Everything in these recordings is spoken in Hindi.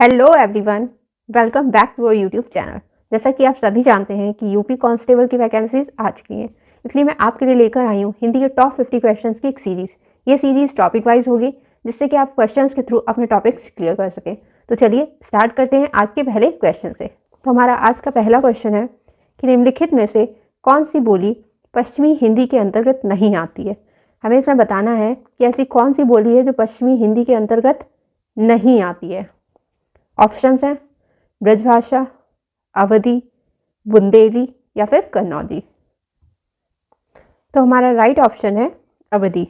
Hello everyone, welcome back to our YouTube channel. जैसा कि आप सभी जानते हैं कि यूपी कांस्टेबल की वैकेंसीज आ चुकी हैं, इसलिए मैं आपके लिए लेकर आई हूँ हिंदी के टॉप 50 क्वेश्चंस की एक सीरीज़। ये सीरीज़ टॉपिक वाइज होगी, जिससे कि आप क्वेश्चंस के थ्रू अपने टॉपिक्स क्लियर कर सकें। तो चलिए स्टार्ट करते हैं आज के पहले क्वेश्चन से। तो हमारा आज का पहला क्वेश्चन है कि निम्नलिखित में से कौन सी बोली पश्चिमी हिंदी के अंतर्गत नहीं आती है। हमें इसमें बताना है कि ऐसी कौन सी बोली है जो पश्चिमी हिंदी के अंतर्गत नहीं आती है। ऑप्शंस हैं ब्रजभाषा, अवधी, बुंदेली या फिर कन्नौजी। तो हमारा राइट ऑप्शन है अवधी।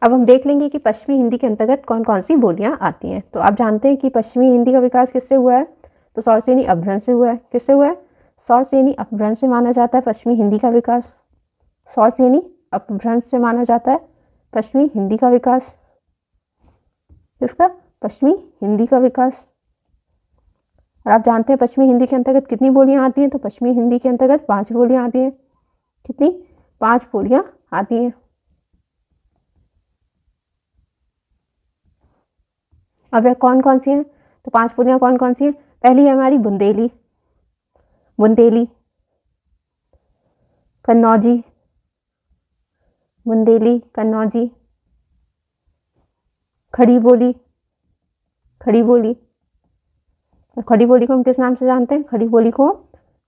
अब हम देख लेंगे कि पश्चिमी हिंदी के अंतर्गत कौन कौन सी बोलियां आती हैं। तो आप जानते हैं कि पश्चिमी हिंदी का विकास किससे हुआ है? तो सौरसेनी अपभ्रंश से हुआ है। किससे हुआ है? सौरसेनी अपभ्रंश से माना जाता है पश्चिमी हिंदी का विकास। सौरसेनी अपभ्रंश से माना जाता है पश्चिमी हिंदी का विकास। इसका पश्चिमी हिंदी का विकास। और आप जानते हैं पश्चिमी हिंदी के अंतर्गत कितनी बोलियां आती हैं? तो पश्चिमी हिंदी के अंतर्गत 5 बोलियां आती हैं। कितनी? 5 बोलियां आती हैं। अब वह कौन कौन सी हैं? तो 5 बोलियां कौन कौन सी हैं? पहली है हमारी बुंदेली, बुंदेली, कन्नौजी, बुंदेली, कन्नौजी, खड़ी बोली, खड़ी बोली। खड़ी बोली को हम किस नाम से जानते हैं? खड़ी बोली को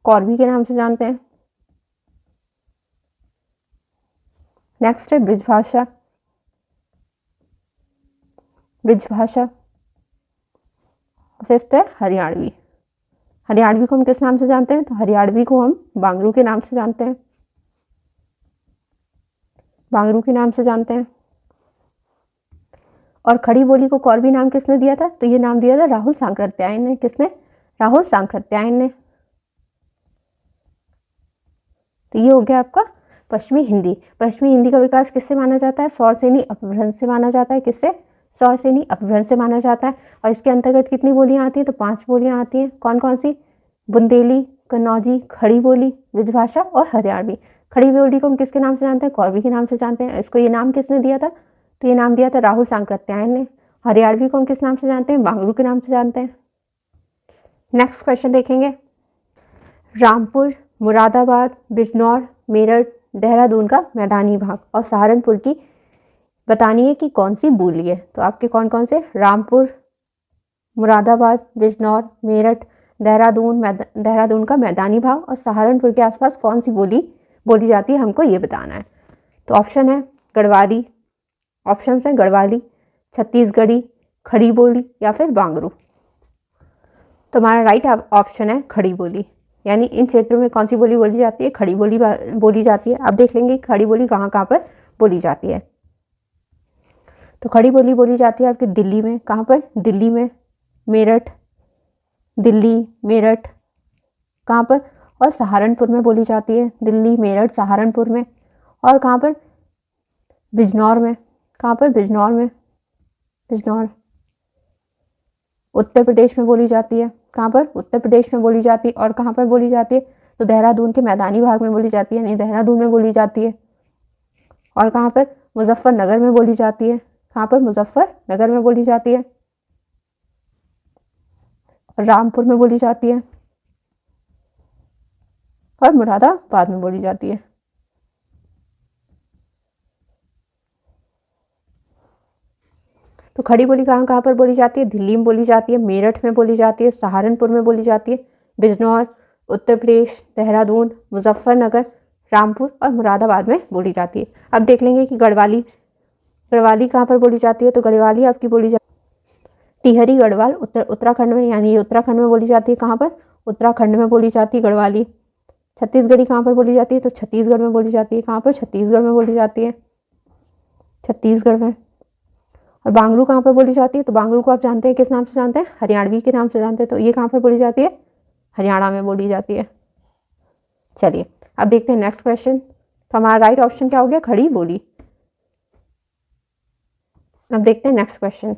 कौरवी के नाम से जानते हैं। नेक्स्ट है ब्रिजभाषा, ब्रिजभाषा। फिफ्थ है हरियाणवी। हरियाणवी को हम किस नाम से जानते हैं? तो हरियाणवी को हम बांगरू के नाम से जानते हैं, बांगरू के नाम से जानते हैं। और खड़ी बोली को कौरवी नाम किसने दिया था? तो ये नाम दिया था राहुल सांकृत्यायन ने। किसने? राहुल सांकृत्यायन ने। तो ये हो गया आपका पश्चिमी हिंदी। पश्चिमी हिंदी का विकास किससे माना जाता है? सौरसेनी अपभ्रंश से माना जाता है। किससे? सौरसेनी अपभ्रंश से माना जाता है। और इसके अंतर्गत कितनी बोलियां आती हैं? तो 5 बोलियां आती हैं। कौन कौन सी? बुंदेली, कन्नौजी, खड़ी बोली, ब्रिजभाषा और हरियाणवी। खड़ी बोली को हम किसके नाम से जानते हैं? कौरवी के नाम से जानते हैं। इसको ये नाम किसने दिया था? तो ये नाम दिया था राहुल सांकृत्यायन ने। हरियाणवी को हम किस नाम से जानते हैं? बांगरू के नाम से जानते हैं। नेक्स्ट क्वेश्चन देखेंगे। रामपुर, मुरादाबाद, बिजनौर, मेरठ, देहरादून का मैदानी भाग और सहारनपुर की बतानी है कि कौन सी बोली है। तो आपके कौन कौन से? रामपुर, मुरादाबाद, बिजनौर, मेरठ, देहरादून का मैदानी भाग और सहारनपुर के आसपास कौन सी बोली बोली जाती है, हमको ये बताना है। तो ऑप्शन है गढ़वाली, ऑप्शन है गढ़वाली, छत्तीसगढ़ी, खड़ी बोली या फिर बांगरू। तो हमारा राइट ऑप्शन है खड़ी बोली। यानी इन क्षेत्रों में कौन सी बोली बोली जाती है? खड़ी बोली बोली जाती है। अब देख लेंगे खड़ी बोली कहाँ कहाँ पर बोली जाती है। तो खड़ी बोली बोली जाती है आपकी दिल्ली में। कहाँ पर? दिल्ली में, मेरठ, दिल्ली, मेरठ, कहाँ पर? और सहारनपुर में बोली जाती है। दिल्ली, मेरठ, सहारनपुर में। और कहाँ पर? बिजनौर में। कहाँ पर? बिजनौर में, बिजनौर, उत्तर प्रदेश में बोली जाती है। कहाँ पर? उत्तर प्रदेश में बोली जाती है। और कहाँ पर बोली जाती है? तो देहरादून के मैदानी भाग में बोली जाती है, यानी देहरादून में बोली जाती है। और कहाँ पर? मुजफ्फरनगर में बोली जाती है। कहाँ पर? मुजफ्फरनगर में बोली जाती है। रामपुर में बोली जाती है और मुरादाबाद में बोली जाती है। तो खड़ी बोली कहाँ कहाँ पर बोली जाती है? दिल्ली में बोली जाती है, मेरठ में बोली जाती है, सहारनपुर में बोली जाती है, बिजनौर, उत्तर प्रदेश, देहरादून, मुजफ्फरनगर, रामपुर और मुरादाबाद में बोली जाती है। अब देख लेंगे कि गढ़वाली, गढ़वाली कहाँ पर बोली जाती है? तो गढ़वाली आपकी बोली जाती है टिहरी गढ़वाल, उत्तराखंड में, यानी ये उत्तराखंड में बोली जाती है। कहाँ पर? उत्तराखंड में बोली जाती है गढ़वाली। छत्तीसगढ़ी कहाँ पर बोली जाती है? तो छत्तीसगढ़ में बोली जाती है। कहाँ पर? छत्तीसगढ़ में बोली जाती है, छत्तीसगढ़ में। और बांगरू कहाँ पर बोली जाती है? तो बांगरू को आप जानते हैं किस नाम से जानते हैं? हरियाणवी के नाम से जानते हैं। तो ये कहाँ पर बोली जाती है? हरियाणा में बोली जाती है। चलिए अब देखते हैं नेक्स्ट क्वेश्चन। तो हमारा राइट ऑप्शन क्या हो गया? खड़ी बोली। अब देखते हैं नेक्स्ट क्वेश्चन।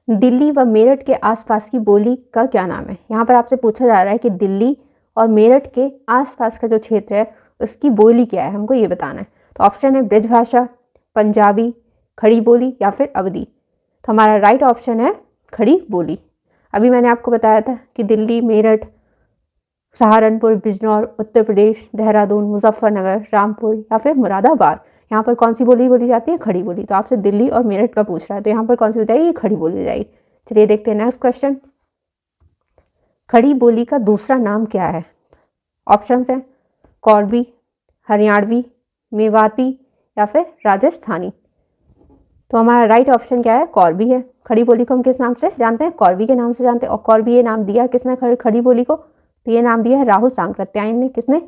दिल्ली व मेरठ के आसपास की बोली का क्या नाम है? यहाँ पर आपसे पूछा जा रहा है कि दिल्ली और मेरठ के आसपास का जो क्षेत्र है उसकी बोली क्या है, हमको ये बताना है। तो ऑप्शन है ब्रजभाषा, पंजाबी, खड़ी बोली या फिर अवधी। तो हमारा राइट ऑप्शन है खड़ी बोली। अभी मैंने आपको बताया था कि दिल्ली, मेरठ, सहारनपुर, बिजनौर, उत्तर प्रदेश, देहरादून, मुजफ्फरनगर, रामपुर या फिर मुरादाबाद, यहाँ पर कौन सी बोली बोली जाती है? खड़ी बोली। तो आपसे दिल्ली और मेरठ का पूछ रहा है, तो यहाँ पर कौन सी हो जाएगी? खड़ी बोली हो जाएगी। चलिए देखते हैं नेक्स्ट क्वेश्चन। खड़ी बोली का दूसरा नाम क्या है? ऑप्शन है कौरबी, हरियाणवी, मेवाती या फिर राजस्थानी। तो हमारा राइट ऑप्शन क्या है? कौरबी है। खड़ी बोली को हम किस नाम से जानते हैं? कौरबी के नाम से जानते हैं। और कौरबी ये नाम दिया किसने खड़ी बोली को? तो ये नाम दिया है राहुल सांकृत्यायन ने। किसने?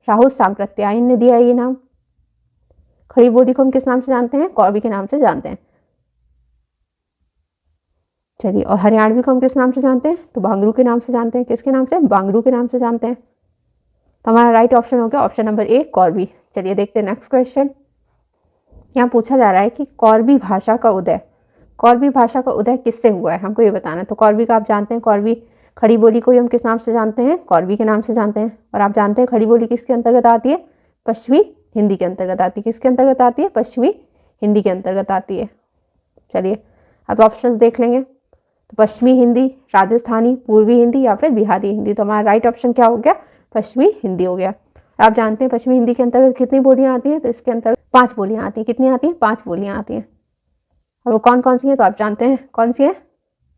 राहुल सांकृत्यायन ने दिया है ये नाम। खड़ी बोली को हम किस नाम से जानते हैं? कौरबी के नाम से जानते हैं। चलिए, और हरियाणवी को हम किस नाम से जानते हैं? तो बांगरू के नाम से जानते हैं। किसके नाम से? बांगरू के नाम से जानते हैं। तो हमारा राइट ऑप्शन हो गया ऑप्शन नंबर ए, कौरबी। चलिए देखते हैं नेक्स्ट क्वेश्चन। यहाँ पूछा जा रहा है कि कौरबी भाषा का उदय, कौरबी भाषा का उदय किससे हुआ है? हमको ये बताना है। तो कौरबी का आप जानते हैं, कौरबी खड़ी बोली को हम किस नाम से जानते हैं? कौरबी के नाम से जानते हैं। और आप जानते हैं खड़ी बोली किसके अंतर्गत आती है? पश्चिमी हिंदी के अंतर्गत आती है। किसके अंतर्गत आती है? पश्चिमी हिंदी के अंतर्गत आती है। चलिए अब ऑप्शन देख लेंगे। तो पश्चिमी हिंदी, राजस्थानी, पूर्वी हिंदी या फिर बिहारी हिंदी। तो हमारा राइट ऑप्शन क्या हो गया? पश्चिमी हिंदी हो गया। आप जानते हैं पश्चिमी हिंदी के अंतर्गत कितनी बोलियां आती हैं? तो इसके अंतर्गत 5 बोलियां आती हैं। कितनी आती हैं? 5 बोलियां आती हैं। और वो कौन कौन सी हैं? तो आप जानते हैं कौन सी है?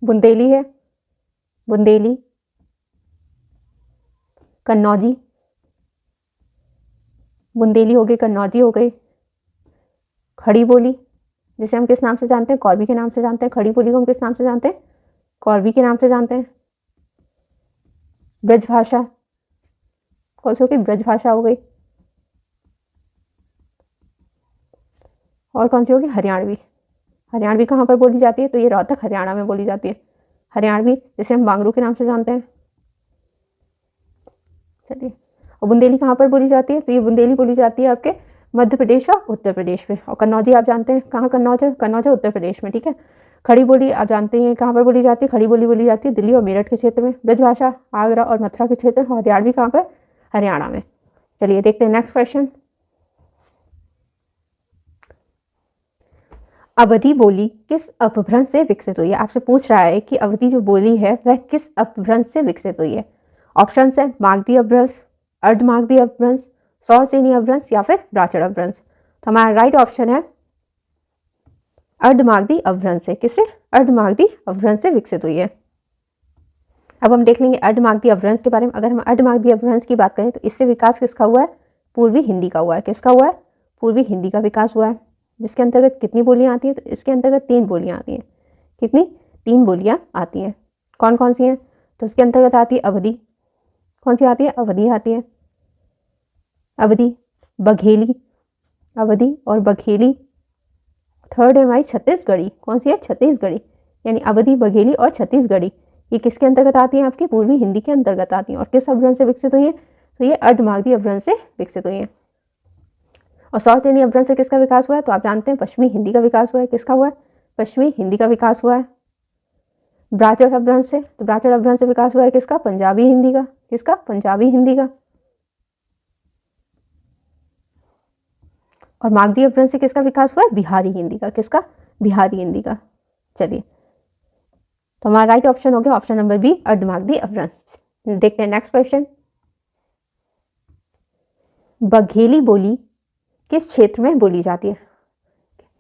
बुंदेली है, बुंदेली, कन्नौजी, बुंदेली हो गई, कन्नौजी हो गई। खड़ी बोली जिसे हम किस नाम से जानते हैं? कौरबी के नाम से जानते हैं। खड़ी बोली को हम किस नाम से जानते हैं? कौरबी के नाम से जानते हैं। ब्रज भाषा कौन सी हो गई? ब्रज भाषा हो गई। और कौन सी होगी? हरियाणवी। हरियाणवी कहाँ पर बोली जाती है? तो ये रोहतक हरियाणा में बोली जाती है हरियाणवी, जिसे हम बांगरू के नाम से जानते हैं। चलिए, और बुंदेली कहाँ पर बोली जाती है? तो ये बुंदेली बोली जाती है आपके मध्य प्रदेश और उत्तर प्रदेश में। और कन्नौजी आप जानते हैं कहाँ कन्नौज है? कन्नौज है उत्तर प्रदेश में, ठीक है। खड़ी बोली आप जानते हैं कहाँ पर बोली जाती है? खड़ी बोली बोली जाती है दिल्ली और मेरठ के क्षेत्र में। ब्रज भाषा आगरा और मथुरा के क्षेत्र में। हरियाणवी कहाँ पर? हरियाणा में। चलिए देखते हैं नेक्स्ट क्वेश्चन। अवधी बोली किस अपभ्रंश से विकसित हुई है? आपसे पूछ रहा है कि अवधी जो बोली है वह किस अपभ्रंश से विकसित हुई है। ऑप्शन है मागधी अपभ्रंश, अर्धमागधी अपभ्रंश, सौरसेनी अपभ्रंश या फिर ब्राह्मण अपभ्रंश। तो हमारा राइट ऑप्शन है अर्धमागधी अपभ्रंश से। किससे? अर्धमागधी अपभ्रंश से विकसित हुई है। अब हम देख लेंगे अर्धमागधी अपभ्रंश के बारे में। अगर हम अर्धमागधी अपभ्रंश की बात करें तो इससे विकास किसका हुआ है? पूर्वी हिंदी का हुआ है। किसका हुआ है? पूर्वी हिंदी का विकास हुआ है। जिसके अंतर्गत कितनी बोलियां आती हैं? तो इसके अंतर्गत 3 बोलियां आती हैं। कितनी? 3 बोलियां आती हैं। कौन कौन सी हैं? तो इसके अंतर्गत आती है अवधी। कौन सी आती है? अवधी आती है। अवधी, बघेली, अवधी और बघेली। थर्ड है हमारी छत्तीसगढ़ी। कौन सी है? छत्तीसगढ़ी। यानी अवधी, बघेली और छत्तीसगढ़ी ये किसके अंतर्गत आती हैं? आपकी पूर्वी हिंदी के अंतर्गत आती हैं। और किस अपभ्रंश से विकसित हुई है? तो ये अर्धमागधी अपभ्रंश से विकसित हुई है। और सौरसेनी अपभ्रंश से किसका विकास हुआ है? तो आप जानते हैं पश्चिमी हिंदी का विकास हुआ है। किसका हुआ है? पश्चिमी हिंदी का विकास हुआ है। ब्राह्मण अपभ्रंश से, तो ब्राह्मण अपभ्रंश से विकास हुआ है किसका? पंजाबी हिंदी का। किसका? पंजाबी हिंदी का। और मागधी अपभ्रंश से किसका विकास हुआ है? बिहारी हिंदी का। किसका? बिहारी हिंदी का। चलिए, तो हमारा राइट ऑप्शन हो गया ऑप्शन नंबर बी, अर्धमागधी अपभ्रंश। देखते हैं नेक्स्ट क्वेश्चन। बघेली बोली किस क्षेत्र में बोली जाती है?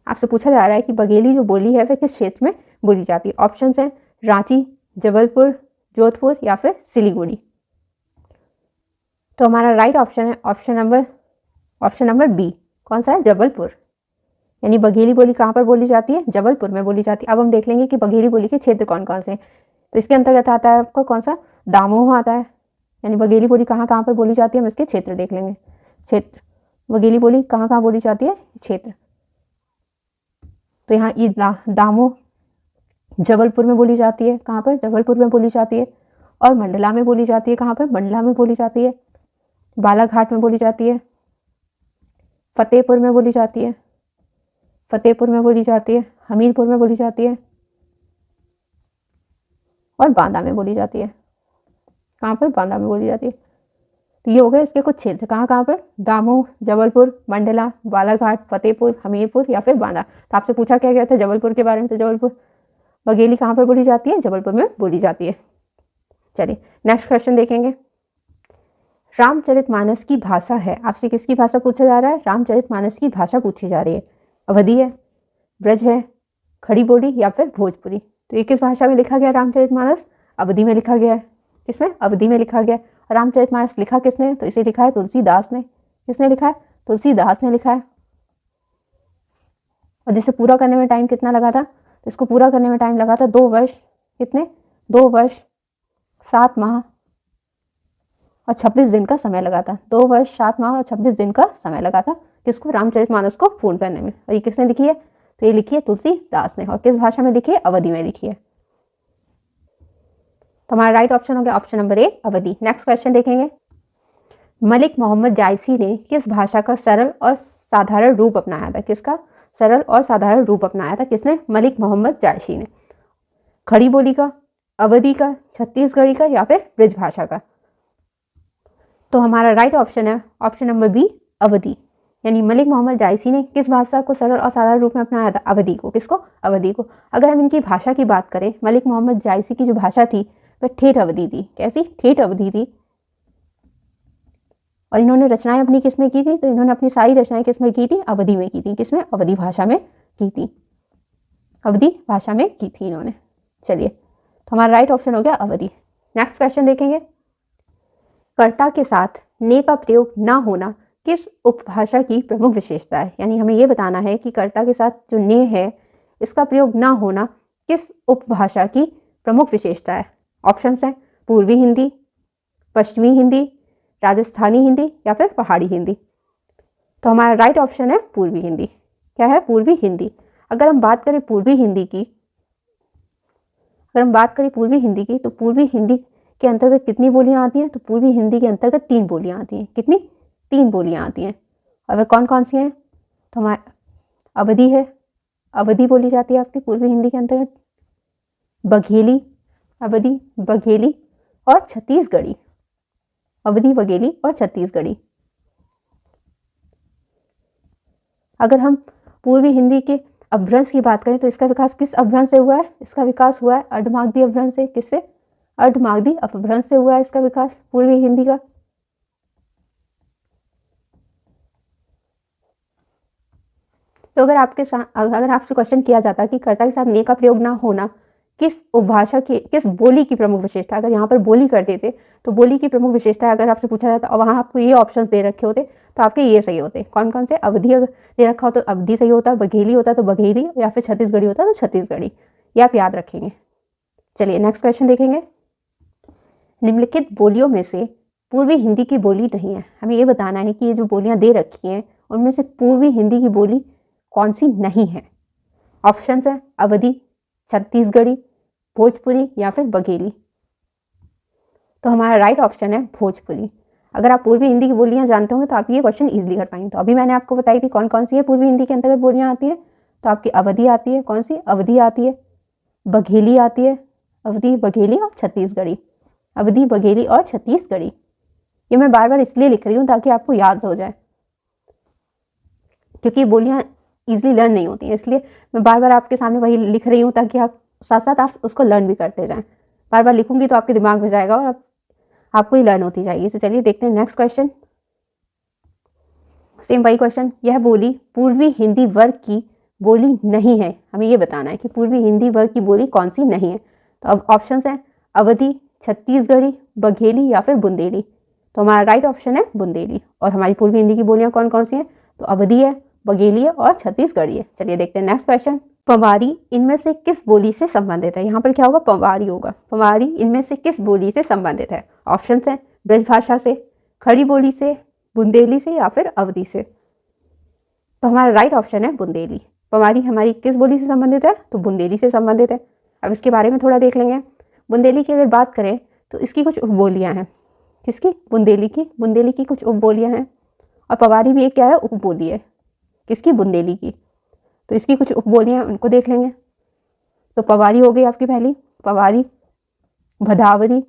आपसे पूछा जा रहा है कि बघेली जो बोली है वह किस क्षेत्र में बोली जाती है। ऑप्शंस हैं रांची, जबलपुर, जोधपुर या फिर सिलीगुड़ी। तो हमारा राइट ऑप्शन है ऑप्शन नंबर बी। कौन सा है? जबलपुर। यानी बघेली बोली कहाँ पर बोली जाती है? जबलपुर में बोली जाती है। अब हम देख लेंगे कि बघेली बोली के क्षेत्र कौन कौन से हैं। तो इसके अंतर्गत आता है आपको कौन सा? दामोह आता है। यानी बघेली बोली कहाँ कहाँ पर बोली जाती है हम इसके क्षेत्र देख लेंगे। क्षेत्र बघेली बोली कहाँ कहाँ बोली जाती है? क्षेत्र। तो यहाँ ये दामोह जबलपुर में बोली जाती है। कहाँ पर? जबलपुर में बोली जाती है। और मंडला में बोली जाती है। कहाँ पर? मंडला में बोली जाती है। बालाघाट में बोली जाती है। फतेहपुर में बोली जाती है। फतेहपुर में बोली जाती है। हमीरपुर में बोली जाती है। और बांदा में बोली जाती है। कहाँ पर? बांदा में बोली जाती है। तो ये हो गए इसके कुछ क्षेत्र। कहाँ कहाँ पर? दामोह, जबलपुर, मंडला, बालाघाट, फतेहपुर, हमीरपुर या फिर बांदा। तो आपसे पूछा क्या गया था जबलपुर के बारे में? तो जबलपुर बघेली कहाँ पर बोली जाती है? जबलपुर में बोली जाती है। चलिए नेक्स्ट क्वेश्चन देखेंगे। रामचरितमानस की भाषा है, आपसे किसकी भाषा पूछा जा रहा है? रामचरितमानस की भाषा पूछी जा रही है। अवधी है, ब्रज है, खड़ी बोली या फिर भोजपुरी। तो ये किस भाषा में लिखा गया रामचरितमानस? अवधी में लिखा गया है। किसमें? अवधी में लिखा गया। रामचरितमानस लिखा किसने? तो इसे लिखा है तुलसीदास ने। किसने लिखा है? तुलसीदास ने लिखा है। और जिसे पूरा करने में टाइम कितना लगा था? तो इसको पूरा करने में टाइम लगा था 2 वर्ष। कितने? 2 वर्ष 7 माह और 26 दिन का समय लगा था। 2 वर्ष 7 माह और 26 दिन का समय लगा था किसको? रामचरितमानस को पूर्ण करने में। और ये किसने लिखी है? तो ये लिखी है तुलसीदास ने। और किस भाषा में लिखी है? अवधी में लिखी है। तो हमारा राइट ऑप्शन हो गया ऑप्शन नंबर ए, अवधी। नेक्स्ट क्वेश्चन देखेंगे। मलिक मोहम्मद जायसी ने किस भाषा का सरल और साधारण रूप अपनाया था? किसका सरल और साधारण रूप अपनाया था? किसने? मलिक मोहम्मद जायसी ने। खड़ी बोली का, अवधी का, छत्तीसगढ़ी का या फिर ब्रज भाषा का? तो हमारा राइट ऑप्शन है ऑप्शन नंबर बी, अवधी। यानी मलिक मोहम्मद जायसी ने किस भाषा को सरल और साधारण रूप में अपनाया था? अवधी को। किसको? अवधी को। अगर हम इनकी भाषा की बात करें, मलिक मोहम्मद जायसी की जो भाषा थी वह ठेठ अवधी थी। कैसी? ठेठ अवधी थी। और इन्होंने रचनाएं अपनी किसमें की थी? तो इन्होंने अपनी सारी रचनाएं किसमें की थी? अवधी में की थी। किसमें? अवधी भाषा में की थी। अवधी भाषा में की थी इन्होंने। चलिए तो हमारा राइट ऑप्शन हो गया अवधी। नेक्स्ट क्वेश्चन देखेंगे। कर्ता के साथ ने का प्रयोग ना होना किस उपभाषा की प्रमुख विशेषता है? यानी हमें यह बताना है कि कर्ता के साथ जो ने है इसका प्रयोग ना होना किस उपभाषा की प्रमुख विशेषता है? ऑप्शंस हैं पूर्वी हिंदी, पश्चिमी हिंदी, राजस्थानी हिंदी या फिर पहाड़ी हिंदी। तो हमारा राइट ऑप्शन है पूर्वी हिंदी। क्या है? पूर्वी हिंदी। अगर हम बात करें पूर्वी हिंदी की, तो पूर्वी हिंदी के अंतर्गत कितनी बोलियां आती हैं? तो पूर्वी हिंदी के अंतर्गत 3 बोलियां आती हैं। कितनी? 3 बोलियां आती हैं। और वे कौन कौन सी हैं? तो हमारे अवधी है, अवधी बोली जाती है आपकी पूर्वी हिंदी के अंतर्गत। बघेली, अवधी, बघेली और छत्तीसगढ़ी। अवधी, बघेली और छत्तीसगढ़ी। अगर हम पूर्वी हिंदी के अपभ्रंश की बात करें तो इसका विकास किस अपभ्रंश से हुआ है? इसका विकास हुआ है अर्धमागधी अपभ्रंश से। किससे? अर्धमागधी अपभ्रंश से हुआ है इसका विकास पूर्वी हिंदी का। तो अगर आपसे क्वेश्चन किया जाता कि कर्ता के साथ ने का प्रयोग ना होना किस उपभाषा की, किस बोली की प्रमुख विशेषता, अगर यहाँ पर बोली कर देते तो बोली की प्रमुख विशेषता अगर आपसे पूछा जाता और वहाँ आपको ये ऑप्शंस दे रखे होते तो आपके ये सही होते। कौन कौन से? अवधी अगर दे रखा हो तो अवधी सही होता, बघेली होता तो बघेली, या फिर छत्तीसगढ़ी होता तो छत्तीसगढ़ी। ये आप याद रखेंगे। चलिए नेक्स्ट क्वेश्चन देखेंगे। निम्नलिखित बोलियों में से पूर्वी हिंदी की बोली नहीं है। हमें ये बताना है कि ये जो बोलियां दे रखी हैं उनमें से पूर्वी हिंदी की बोली कौन सी नहीं है? ऑप्शंस है अवधी, छत्तीसगढ़ी, भोजपुरी या फिर बघेली। तो हमारा राइट ऑप्शन है भोजपुरी। अगर आप पूर्वी हिंदी की बोलियां जानते होंगे तो आप ये क्वेश्चन इजीली कर पाएंगे। तो अभी मैंने आपको बताई थी कौन कौन सी है पूर्वी हिंदी के अंतर्गत बोलियां आती है। तो आपकी अवधी आती है। कौन सी? अवधी आती है, बघेली आती है, अवधी, बघेली और छत्तीसगढ़ी। अवधी, बघेली और छत्तीसगढ़ी। ये मैं बार बार इसलिए लिख रही हूँ ताकि आपको याद हो जाए, क्योंकि बोलियां इजीली लर्न नहीं होती हैं, इसलिए मैं बार बार आपके सामने वही लिख रही हूँ ताकि आप साथ साथ आप उसको लर्न भी करते जाएं। बार बार लिखूंगी तो आपके दिमाग में जाएगा और आपको ही लर्न होती जाएगी। तो चलिए देखते हैं नेक्स्ट क्वेश्चन। सेम वही क्वेश्चन। यह बोली पूर्वी हिंदी वर्ग की बोली नहीं है। हमें ये बताना है कि पूर्वी हिंदी वर्ग की बोली कौन सी नहीं है। तो अब ऑप्शंस हैं अवधी, छत्तीसगढ़ी, बघेली या फिर बुंदेली। तो हमारा राइट ऑप्शन है बुंदेली। और हमारी पूर्वी हिंदी की बोलियां कौन कौन सी हैं? तो अवधी है, बघेली है और छत्तीसगढ़ी है। चलिए देखते हैं नेक्स्ट क्वेश्चन। पंवारी इनमें से किस बोली से संबंधित है? यहाँ पर क्या होगा? पंवारी होगा। पंवारी इनमें से किस बोली से संबंधित है? ऑप्शंस हैं ब्रज भाषा से, खड़ी बोली से, बुंदेली से या फिर अवधी से। तो हमारा राइट ऑप्शन है बुंदेली। पंवारी हमारी किस बोली से संबंधित है? तो बुंदेली से संबंधित है। अब इसके बारे में थोड़ा देख लेंगे। बुंदेली की अगर बात करें तो इसकी कुछ उपबोलियाँ हैं। किसकी? बुंदेली की। बुंदेली की कुछ उपबोलियाँ हैं। और पंवारी भी एक क्या है? उपबोली है। किसकी? बुंदेली की। तो इसकी कुछ उपबोलियाँ हैं, उनको देख लेंगे। तो पंवारी हो गई आपकी पहली, पंवारी, भदावरी,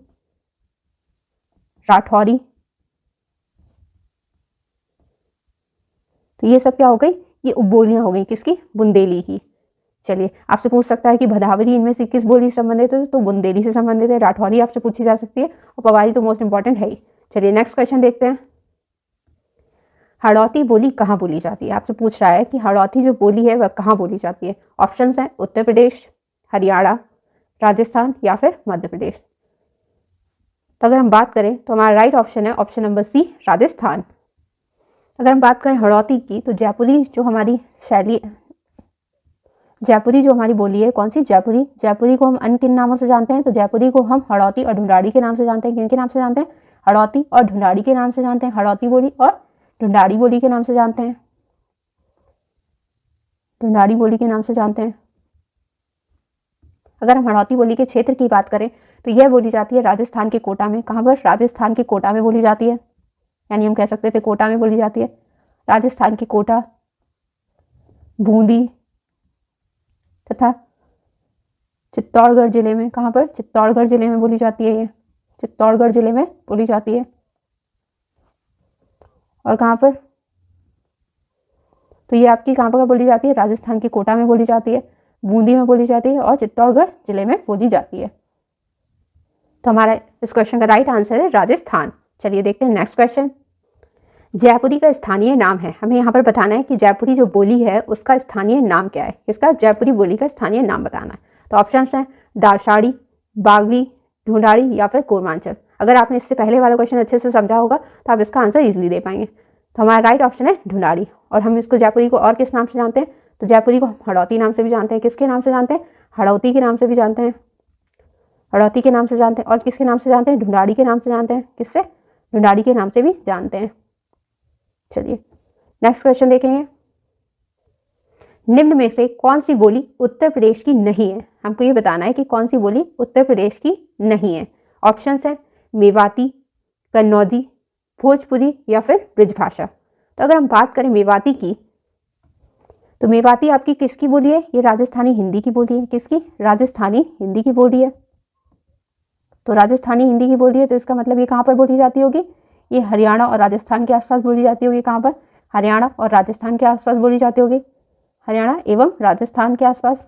राठौरी। तो ये सब क्या हो गई? ये उपबोलियाँ हो गई किसकी? बुंदेली की। चलिए आपसे पूछ सकता है कि भदावरी इनमें से किस बोली से संबंधित है, तो बुंदेली से संबंधित है। राठौरी आपसे पूछी जा सकती है, और पवारी तो मोस्ट इंपॉर्टेंट है ही। चलिए नेक्स्ट क्वेश्चन देखते हैं। हड़ौती बोली कहाँ बोली जाती है? आपसे पूछ रहा है कि हड़ौती जो बोली है वह कहाँ बोली जाती है। ऑप्शंस हैं उत्तर प्रदेश, हरियाणा, राजस्थान या फिर मध्य प्रदेश। तो अगर हम बात करें तो हमारा राइट ऑप्शन है ऑप्शन नंबर सी, राजस्थान। अगर हम बात करें हड़ौती की, तो जयपुरी जो हमारी शैली, जयपुरी जो हमारी बोली है, कौन सी? जयपुरी। जयपुरी को हम अन्य किन नामों से जानते हैं? तो जयपुरी को हम हड़ौती और ढूंढाड़ी के नाम से जानते हैं। किन के नाम से जानते हैं? हड़ौती और ढूंढाड़ी के नाम से जानते हैं। हड़ौती बोली और ढूंढाड़ी बोली के नाम से जानते हैं। ढूंढाड़ी बोली के नाम से जानते हैं। अगर हम हड़ौती बोली के क्षेत्र की बात करें तो यह बोली जाती है राजस्थान के कोटा में। कहाँ पर? राजस्थान के कोटा में बोली जाती है, यानी हम कह सकते थे कोटा में बोली जाती है। राजस्थान की कोटा, बूंदी तथा चित्तौड़गढ़ जिले में। कहाँ पर? चित्तौड़गढ़ जिले में बोली जाती है। ये चित्तौड़गढ़ जिले में बोली जाती है। और कहाँ पर? तो ये आपकी कहाँ पर बोली जाती है? राजस्थान की कोटा में बोली जाती है, बूंदी में बोली जाती है और चित्तौड़गढ़ जिले में बोली जाती है। तो हमारा इस क्वेश्चन का राइट आंसर है राजस्थान। चलिए देखते हैं नेक्स्ट क्वेश्चन। जयपुरी का स्थानीय नाम है। हमें यहाँ पर बताना है कि जयपुरी जो बोली है उसका स्थानीय नाम क्या है। इसका जयपुरी बोली का स्थानीय नाम बताना है। तो ऑप्शंस हैं दारसाड़ी, बागड़ी, ढूंढाड़ी या फिर कोरमांचल। अगर आपने इससे पहले वाला क्वेश्चन अच्छे से समझा होगा तो आप इसका आंसर इजीली दे पाएंगे। तो हमारा राइट ऑप्शन है ढूंढाड़ी। और हम इसको जयपुरी को और किस नाम से जानते हैं? तो जयपुरी को हड़ौती नाम से भी जानते हैं। किसके नाम से जानते हैं? हड़ौती के नाम से भी जानते हैं। हड़ौती के नाम से जानते हैं। और किसके नाम से जानते हैं? ढूंढाड़ी के नाम से जानते हैं। किससे? ढूंढाड़ी के नाम से भी जानते हैं। चलिए नेक्स्ट क्वेश्चन देखेंगे। निम्न में से कौन सी बोली उत्तर प्रदेश की नहीं है? हमको ये बताना है कि कौन सी बोली उत्तर प्रदेश की नहीं है। ऑप्शंस है मेवाती, कन्नौजी, भोजपुरी या फिर ब्रिजभाषा। तो अगर हम बात करें मेवाती की, तो मेवाती आपकी किसकी बोली है? ये राजस्थानी हिंदी की बोली है। किसकी? राजस्थानी हिंदी की बोली है। तो राजस्थानी हिंदी की बोली है, तो इसका मतलब ये कहाँ पर बोली जाती होगी? ये हरियाणा और राजस्थान के आसपास बोली जाती होगी। कहाँ पर? हरियाणा और राजस्थान के आसपास बोली जाती होगी। हरियाणा एवं राजस्थान के आसपास।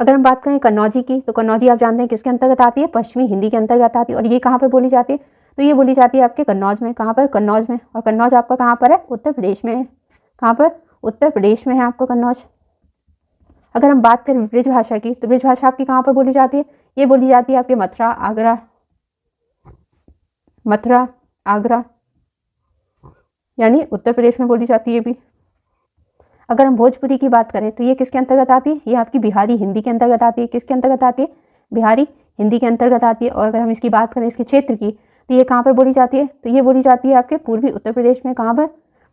अगर हम बात करें कन्नौजी की, तो कन्नौजी आप जानते हैं किसके अंतर्गत आती है? पश्चिमी हिंदी के अंतर्गत आती है। और ये कहाँ पर बोली जाती है? तो ये बोली जाती है आपके कन्नौज में। कहाँ पर? कन्नौज में। और कन्नौज आपका कहाँ पर है? उत्तर प्रदेश में है। कहाँ पर? उत्तर प्रदेश में है आपका कन्नौज। अगर हम बात करें ब्रिजभाषा की, तो ब्रिजभाषा आपकी कहाँ पर बोली जाती है? ये बोली जाती है आपके मथुरा, आगरा, मथुरा, आगरा, यानी उत्तर प्रदेश में बोली जाती है भी। अगर हम भोजपुरी की बात करें तो ये किसके अंतर्गत आती है? ये आपकी बिहारी हिंदी के अंतर्गत आती है। किसके अंतर्गत आती है? बिहारी हिंदी के अंतर्गत आती है। और अगर हम इसकी बात करें इसके क्षेत्र की, तो ये कहाँ पर बोली जाती है? तो ये बोली जाती है आपके पूर्वी उत्तर प्रदेश में। कहाँ पर?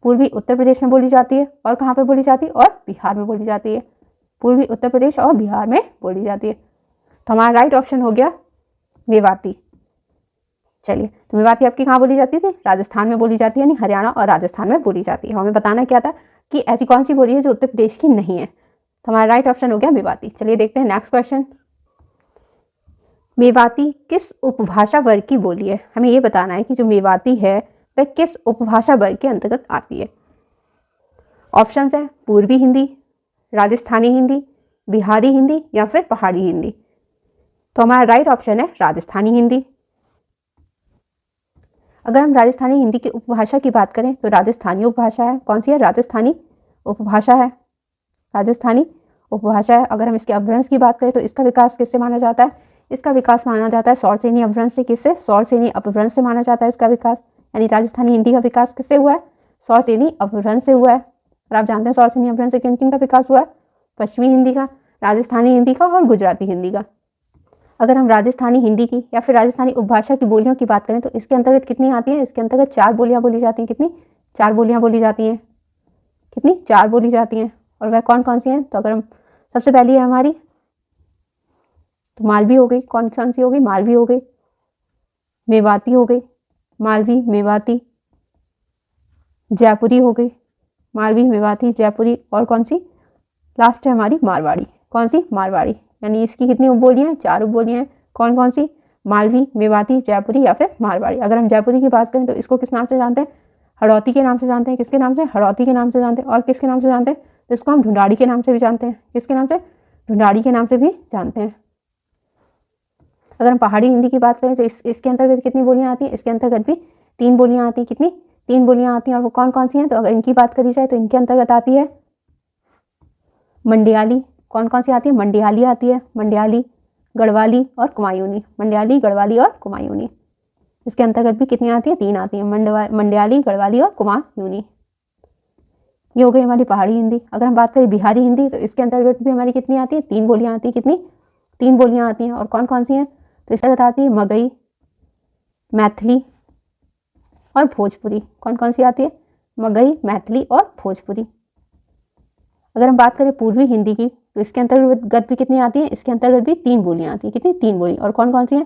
पूर्वी उत्तर प्रदेश में बोली जाती है। और कहाँ पर बोली जाती है? और बिहार में बोली जाती है। पूर्वी उत्तर प्रदेश और बिहार में बोली जाती है। तो हमारा राइट ऑप्शन हो गया मेवाती। चलिए, तो मेवाती आपकी कहाँ बोली जाती थी? राजस्थान में बोली जाती है, यानी हरियाणा और राजस्थान में बोली जाती है। हमें बताना क्या था कि ऐसी कौन सी बोली है जो उत्तर प्रदेश की नहीं है। तो हमारा राइट ऑप्शन हो गया मेवाती। चलिए देखते हैं नेक्स्ट क्वेश्चन। मेवाती किस उपभाषा वर्ग की बोली है? हमें ये बताना है कि जो मेवाती है वह किस उपभाषा वर्ग के अंतर्गत आती है। ऑप्शंस है पूर्वी हिंदी, राजस्थानी हिंदी, बिहारी हिंदी या फिर पहाड़ी हिंदी। तो हमारा राइट ऑप्शन है राजस्थानी हिंदी। अगर हम राजस्थानी हिंदी की उपभाषा की बात करें तो राजस्थानी उपभाषा है। कौन सी है? राजस्थानी उपभाषा है। राजस्थानी उपभाषा है। अगर हम इसके अपभ्रंश की बात करें तो इसका विकास किससे माना जाता है? इसका विकास माना जाता है सौरसेनी अपभ्रंश से। किससे? सौरसेनी अपभ्रंश से माना जाता है इसका विकास। यानी राजस्थानी हिंदी का विकास किससे हुआ है? सौरसेनी अपभ्रंश से हुआ है। और आप जानते हैं सौरसेनी अपभ्रंश से किन किन का विकास हुआ है? पश्चिमी हिंदी का, राजस्थानी हिंदी का और गुजराती हिंदी का। अगर हम राजस्थानी हिंदी की या फिर राजस्थानी उपभाषा की बोलियों की बात करें तो इसके अंतर्गत कितनी आती है? इसके अंतर्गत 4 बोलियां बोली जाती हैं। कितनी? 4 बोलियां बोली जाती हैं। कितनी? 4 बोली जाती हैं। और वह कौन कौन सी हैं? तो अगर हम सबसे पहली है हमारी तो मालवी हो गई। कौन कौन सी हो गई? मालवी हो गई, मेवाती हो गई, मालवी, मेवाती, जयपुरी हो गई, मालवी, मेवाती, जयपुरी, और कौन सी लास्ट है हमारी? मारवाड़ी। कौन सी? मारवाड़ी। यानी इसकी कितनी उपबोलियाँ हैं? 4 उपबोलियाँ हैं। कौन कौन सी? मालवी, मेवाती, जयपुरी या फिर मारवाड़ी। अगर हम जयपुरी की बात करें तो इसको किस नाम से जानते हैं? हड़ौती के नाम से जानते हैं, किसके नाम से, हड़ौती के नाम से जानते हैं। और किसके नाम से जानते हैं, तो इसको हम ढूंढाड़ी के नाम से भी जानते हैं। किसके नाम से, ढूंढाड़ी के नाम से भी जानते हैं। अगर हम पहाड़ी हिंदी की बात करें तो इसके अंतर्गत कितनी बोलियां आती हैं, इसके अंतर्गत भी 3 बोलियां आती हैं। कितनी, 3 बोलियां आती हैं। और वो कौन कौन सी हैं, तो अगर इनकी बात करी जाए तो इनके अंतर्गत आती है मंडियाली। कौन कौन सी आती है, मंडियाली आती है, मंडियाली, गढ़वाली और कुमायूनी, मंडियाली, गढ़वाली और कुमायूनी। इसके अंतर्गत भी कितनी आती है, 3 आती हैं, मंडियाली, गढ़वाली और कुमायूनी। ये हो गई हमारी पहाड़ी हिंदी। अगर हम बात करें बिहारी हिंदी तो इसके अंतर्गत भी हमारी कितनी आती है, 3 बोलियां आती हैं। कितनी, 3 बोलियां आती हैं। और कौन कौन सी हैं, तो इसके अंतर्गत आती है मगही, मैथिली और भोजपुरी। कौन कौन सी आती है, मगही, मैथिली और भोजपुरी। अगर हम बात करें पूर्वी हिंदी की तो इसके अंतर्गत भी कितनी आती है, इसके अंतर्गत भी 3 बोलियां आती हैं। कितनी, 3 बोली। और कौन कौन सी हैं,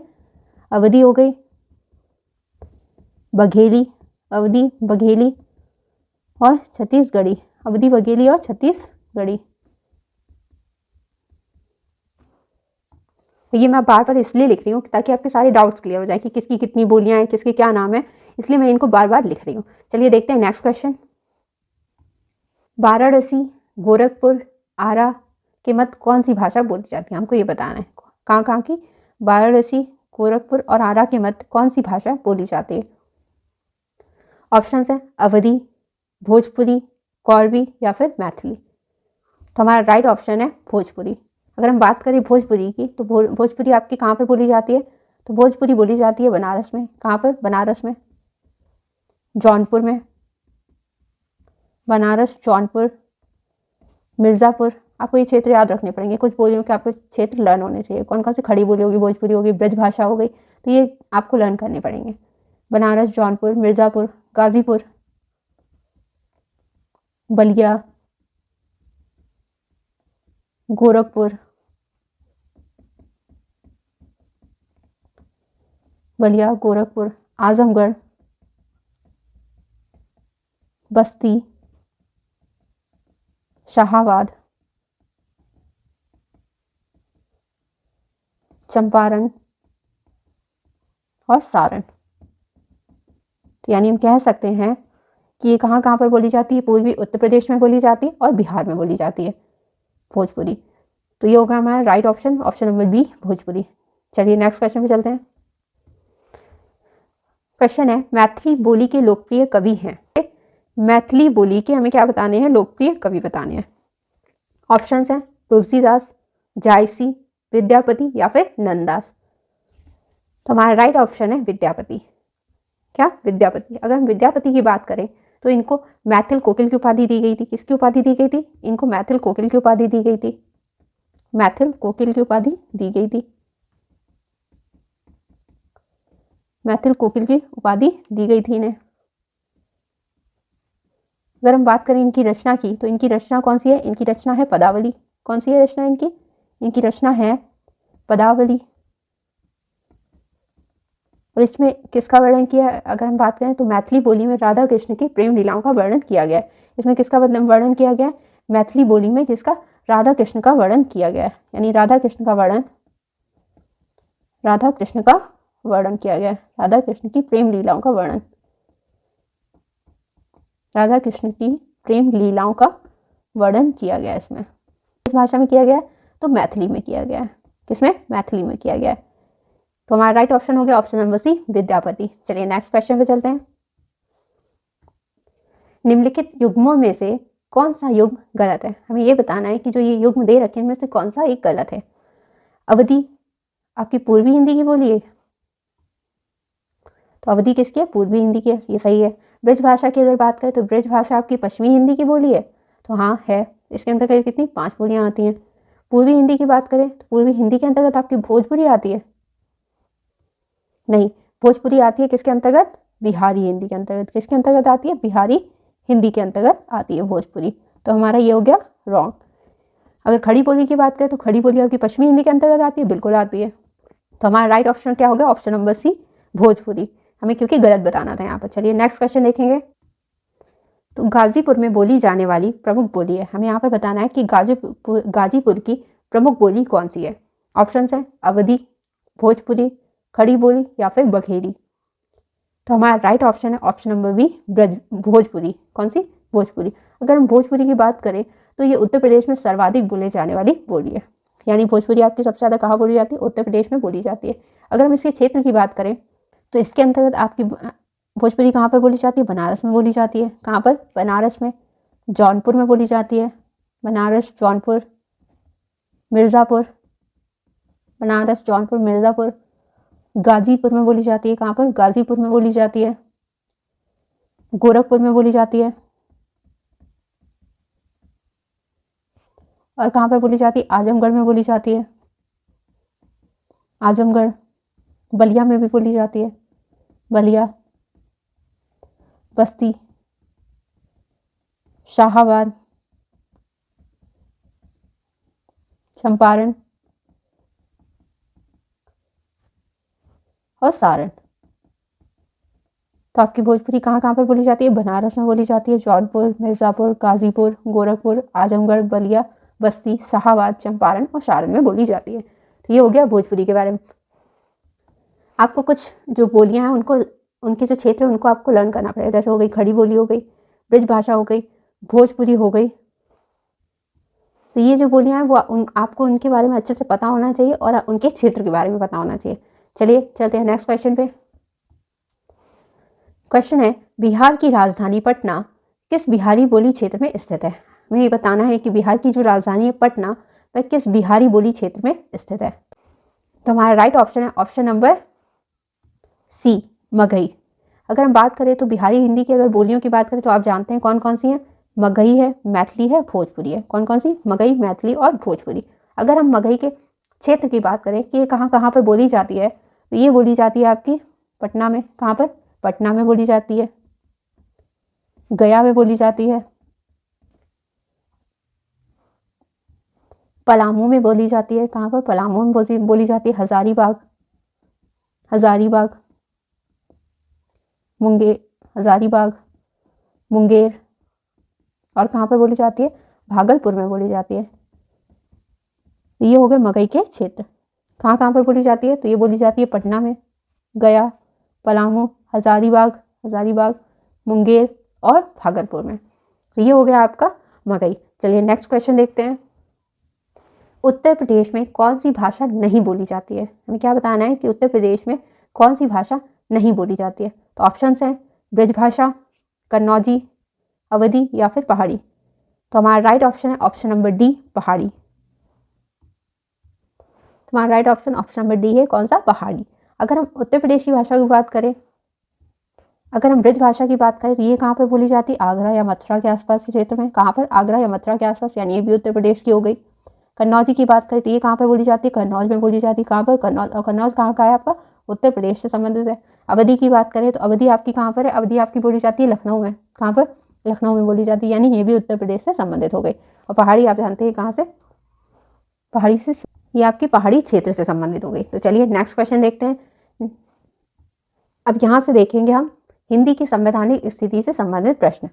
अवधी हो गई, बघेली, अवधी, बघेली और छत्तीसगढ़ी, अवधी, बघेली और छत्तीसगढ़ी। तो ये मैं बार बार इसलिए लिख रही हूँ ताकि आपके सारे डाउट्स क्लियर हो जाए कि किसकी कितनी बोलियां हैं, किसके क्या नाम है, इसलिए मैं इनको बार बार लिख रही हूँ। चलिए देखते हैं नेक्स्ट क्वेश्चन। वाराणसी, गोरखपुर, आरा के मध्य कौन सी भाषा बोली जाती है, हमको ये बताना है। कहाँ कहाँ की, वाराणसी, गोरखपुर और आरा के मध्य कौन सी भाषा बोली जाती है। ऑप्शन है अवधी, भोजपुरी, कौरवी या फिर मैथिली। तो हमारा राइट ऑप्शन है भोजपुरी। अगर हम बात करें भोजपुरी की तो भोजपुरी आपकी कहाँ पर बोली जाती है, तो भोजपुरी बोली जाती है बनारस में। कहाँ पर, बनारस में, जौनपुर में, बनारस, जौनपुर, मिर्ज़ापुर। आपको ये क्षेत्र याद रखने पड़ेंगे, कुछ बोलियों के आपको क्षेत्र लर्न होने चाहिए। कौन कौन सी खड़ी बोली होगी, भोजपुरी होगी, ब्रज भाषा हो गई, तो ये आपको लर्न करने पड़ेंगे। बनारस, जौनपुर, मिर्ज़ापुर, गाजीपुर, बलिया, गोरखपुर, बलिया, गोरखपुर, आजमगढ़, बस्ती, शाहाबाद, चंपारण और सारण। तो यानी हम कह सकते हैं कि ये कहाँ कहाँ पर बोली जाती है, पूर्वी उत्तर प्रदेश में बोली जाती है और बिहार में बोली जाती है भोजपुरी। तो ये होगा हमारा right option, option number B, Bhojpuri. चलिए नेक्स्ट क्वेश्चन पे चलते हैं। क्वेश्चन है मैथिली बोली के लोकप्रिय कवि हैं। मैथिली बोली के हमें क्या बताने हैं, लोकप्रिय कवि बताने हैं। ऑप्शन है तुलसीदास, जायसी, विद्यापति या फिर नंददास। तो हमारा राइट ऑप्शन है विद्यापति। क्या, विद्यापति। अगर हम विद्यापति की बात करें तो इनको मैथिल कोकिल की उपाधि दी गई थी। किसकी उपाधि दी गई थी, इनको मैथिल कोकिल की उपाधि दी गई थी, मैथिल कोकिल की उपाधि दी गई थी, मैथिल कोकिल की उपाधि दी गई थी इन्हें। अगर हम बात करें इनकी रचना की तो इनकी रचना कौन सी है, इनकी रचना है पदावली। कौन सी है रचना इनकी, इनकी रचना है पदावली। और इसमें किसका वर्णन किया है, अगर हम बात करें तो मैथिली बोली में राधा कृष्ण की प्रेम लीलाओं का वर्णन किया गया है। इसमें किसका वर्णन किया गया है, मैथिली बोली में जिसका राधा कृष्ण का वर्णन किया गया है, यानी राधा कृष्ण का वर्णन किया गया है, राधा कृष्ण की प्रेम लीलाओं का वर्णन, राधा कृष्ण की प्रेम लीलाओं का वर्णन किया गया है। इसमें किस भाषा में किया गया है, तो मैथिली में किया गया है। किसमें, मैथिली में किया गया है। तो हमारा राइट ऑप्शन हो गया ऑप्शन नंबर सी, विद्यापति। चलिए नेक्स्ट क्वेश्चन पे चलते हैं। निम्नलिखित युग्मों में से कौन सा युग्म गलत है, हमें ये बताना है कि जो ये युग्म दे रखे हैं इनमें से कौन सा एक गलत है। अवधि आपकी पूर्वी हिंदी की बोली है, तो अवधि किसकी है, पूर्वी हिंदी की है, ये सही है। ब्रज भाषा की अगर बात करें तो ब्रज भाषा आपकी पश्चिमी हिंदी की बोली है, तो हाँ है। इसके अंतर्गत कितनी, 5 बोलियां आती हैं। पूर्वी हिंदी की बात करें तो पूर्वी हिंदी के अंतर्गत आपकी भोजपुरी आती है, नहीं, भोजपुरी आती है किसके अंतर्गत, बिहारी हिंदी के अंतर्गत। किसके अंतर्गत आती है, बिहारी हिंदी के अंतर्गत आती है भोजपुरी। तो हमारा ये हो गया रॉन्ग। अगर खड़ी बोली की बात करें तो खड़ी बोली आपकी पश्चिमी हिंदी के अंतर्गत आती है, बिल्कुल आती है। तो हमारा राइट ऑप्शन क्या होगा, ऑप्शन नंबर सी, भोजपुरी। हमें क्योंकि गलत बताना था यहाँ पर। चलिए नेक्स्ट क्वेश्चन देखेंगे। तो गाजीपुर में बोली जाने वाली प्रमुख बोली है, हमें यहाँ पर बताना है कि गाजीपुर की प्रमुख बोली कौन सी है। ऑप्शन है अवधी, भोजपुरी, खड़ी बोली या फिर बघेली। तो हमारा राइट ऑप्शन है option number B, Braj Bhojpuri. कौन सी? भोजपुरी। अगर हम भोजपुरी की बात करें तो ये उत्तर प्रदेश में सर्वाधिक बोले जाने वाली बोली है, यानी भोजपुरी आपकी सबसे ज़्यादा कहाँ बोली जाती है? उत्तर प्रदेश में बोली जाती है। अगर हम इसके क्षेत्र की बात करें तो इसके अंतर्गत आपकी भोजपुरी कहाँ पर बोली जाती है? बनारस में बोली जाती है। कहाँ पर? बनारस में। जौनपुर में बोली जाती है। बनारस, जौनपुर, मिर्ज़ापुर, बनारस, जौनपुर, मिर्ज़ापुर। गाजीपुर में बोली जाती है। कहाँ पर? गाजीपुर में बोली जाती है। गोरखपुर में बोली जाती है। और कहाँ पर बोली जाती है? आजमगढ़ में बोली जाती है। आजमगढ़। बलिया में भी बोली जाती है। बलिया, बस्ती, शाहाबाद, चंपारण और सारण। तो आपकी भोजपुरी कहाँ कहाँ पर बोली जाती है? बनारस में बोली जाती है, जौनपुर, मिर्ज़ापुर, गाजीपुर, गोरखपुर, आजमगढ़, बलिया, बस्ती, शाहाबाद, चंपारण और सारण में बोली जाती है। तो ये हो गया भोजपुरी के बारे में। आपको कुछ जो बोलियां हैं उनको, उनके जो क्षेत्र है उनको आपको लर्न करना पड़ेगा। जैसे हो गई खड़ी बोली, हो गई ब्रज भाषा, हो गई भोजपुरी, हो गई। तो ये जो बोलियां हैं वो आपको उनके बारे में अच्छे से पता होना चाहिए और उनके क्षेत्र के बारे में पता होना चाहिए। चलिए चलते हैं नेक्स्ट क्वेश्चन पे। क्वेश्चन है, बिहार की राजधानी पटना किस बिहारी बोली क्षेत्र में स्थित है? हमें ये बताना है कि बिहार की जो राजधानी है पटना वह किस बिहारी बोली क्षेत्र में स्थित है। तो हमारा राइट ऑप्शन है ऑप्शन नंबर सी, मगही। अगर हम बात करें तो बिहारी हिंदी की अगर बोलियों की बात करें तो आप जानते हैं कौन कौन सी हैं? मगही है, मैथिली है, भोजपुरी है। कौन कौन सी? मगही, मैथिली और भोजपुरी। अगर हम मगही के क्षेत्र की बात करें कि ये कहाँ कहाँ पर बोली जाती है, तो ये बोली जाती है आपकी पटना में। कहाँ पर? पटना में बोली जाती है, गया में बोली जाती है, पलामू में बोली जाती है। कहाँ पर? पलामू में बोली जाती है, हजारीबाग, हजारीबाग, हजारीबाग, मुंगेर। और कहाँ पर बोली जाती है? भागलपुर में बोली जाती है। ये हो गए मगही के क्षेत्र। कहाँ कहाँ पर बोली जाती है? तो ये बोली जाती है पटना में, गया, पलामू, हजारीबाग, मुंगेर और भागलपुर में। तो ये हो गया आपका मगही। चलिए नेक्स्ट क्वेश्चन देखते हैं। उत्तर प्रदेश में कौन सी भाषा नहीं बोली जाती है? हमें क्या बताना है कि उत्तर प्रदेश में कौन सी भाषा नहीं बोली जाती है। तो ऑप्शंस हैं ब्रज भाषा, कन्नौजी, अवधी या फिर पहाड़ी। तो हमारा राइट ऑप्शन है ऑप्शन नंबर डी, पहाड़ी। हमारा right option option number D है, कौन सा? पहाड़ी। अगर हम उत्तर प्रदेश की भाषा की बात करें, अगर हम ब्रज भाषा की बात करें तो ये कहाँ पर बोली जाती है? आगरा या मथुरा के आसपास के क्षेत्र में। कहाँ पर? आगरा या मथुरा के आसपास, यानी ये भी उत्तर प्रदेश की हो गई। कन्नौज की बात करें तो ये कहाँ पर बोली जाती है? कन्नौज में बोली जाती है। कहाँ पर? कन्नौज। और कन्नौज कहाँ का है आपका? उत्तर प्रदेश से संबंधित है। अवधी की बात करें तो अवधी आपकी कहाँ पर है? अवधी आपकी बोली जाती है लखनऊ में। कहाँ पर? लखनऊ में बोली जाती है, यानी ये भी उत्तर प्रदेश से संबंधित हो गई। और पहाड़ी आप जानते हैं कहाँ से? पहाड़ी से, ये आपकी पहाड़ी क्षेत्र से संबंधित हो गई। तो चलिए नेक्स्ट क्वेश्चन देखते हैं। अब यहाँ से देखेंगे हम हिंदी की संवैधानिक स्थिति से संबंधित प्रश्न,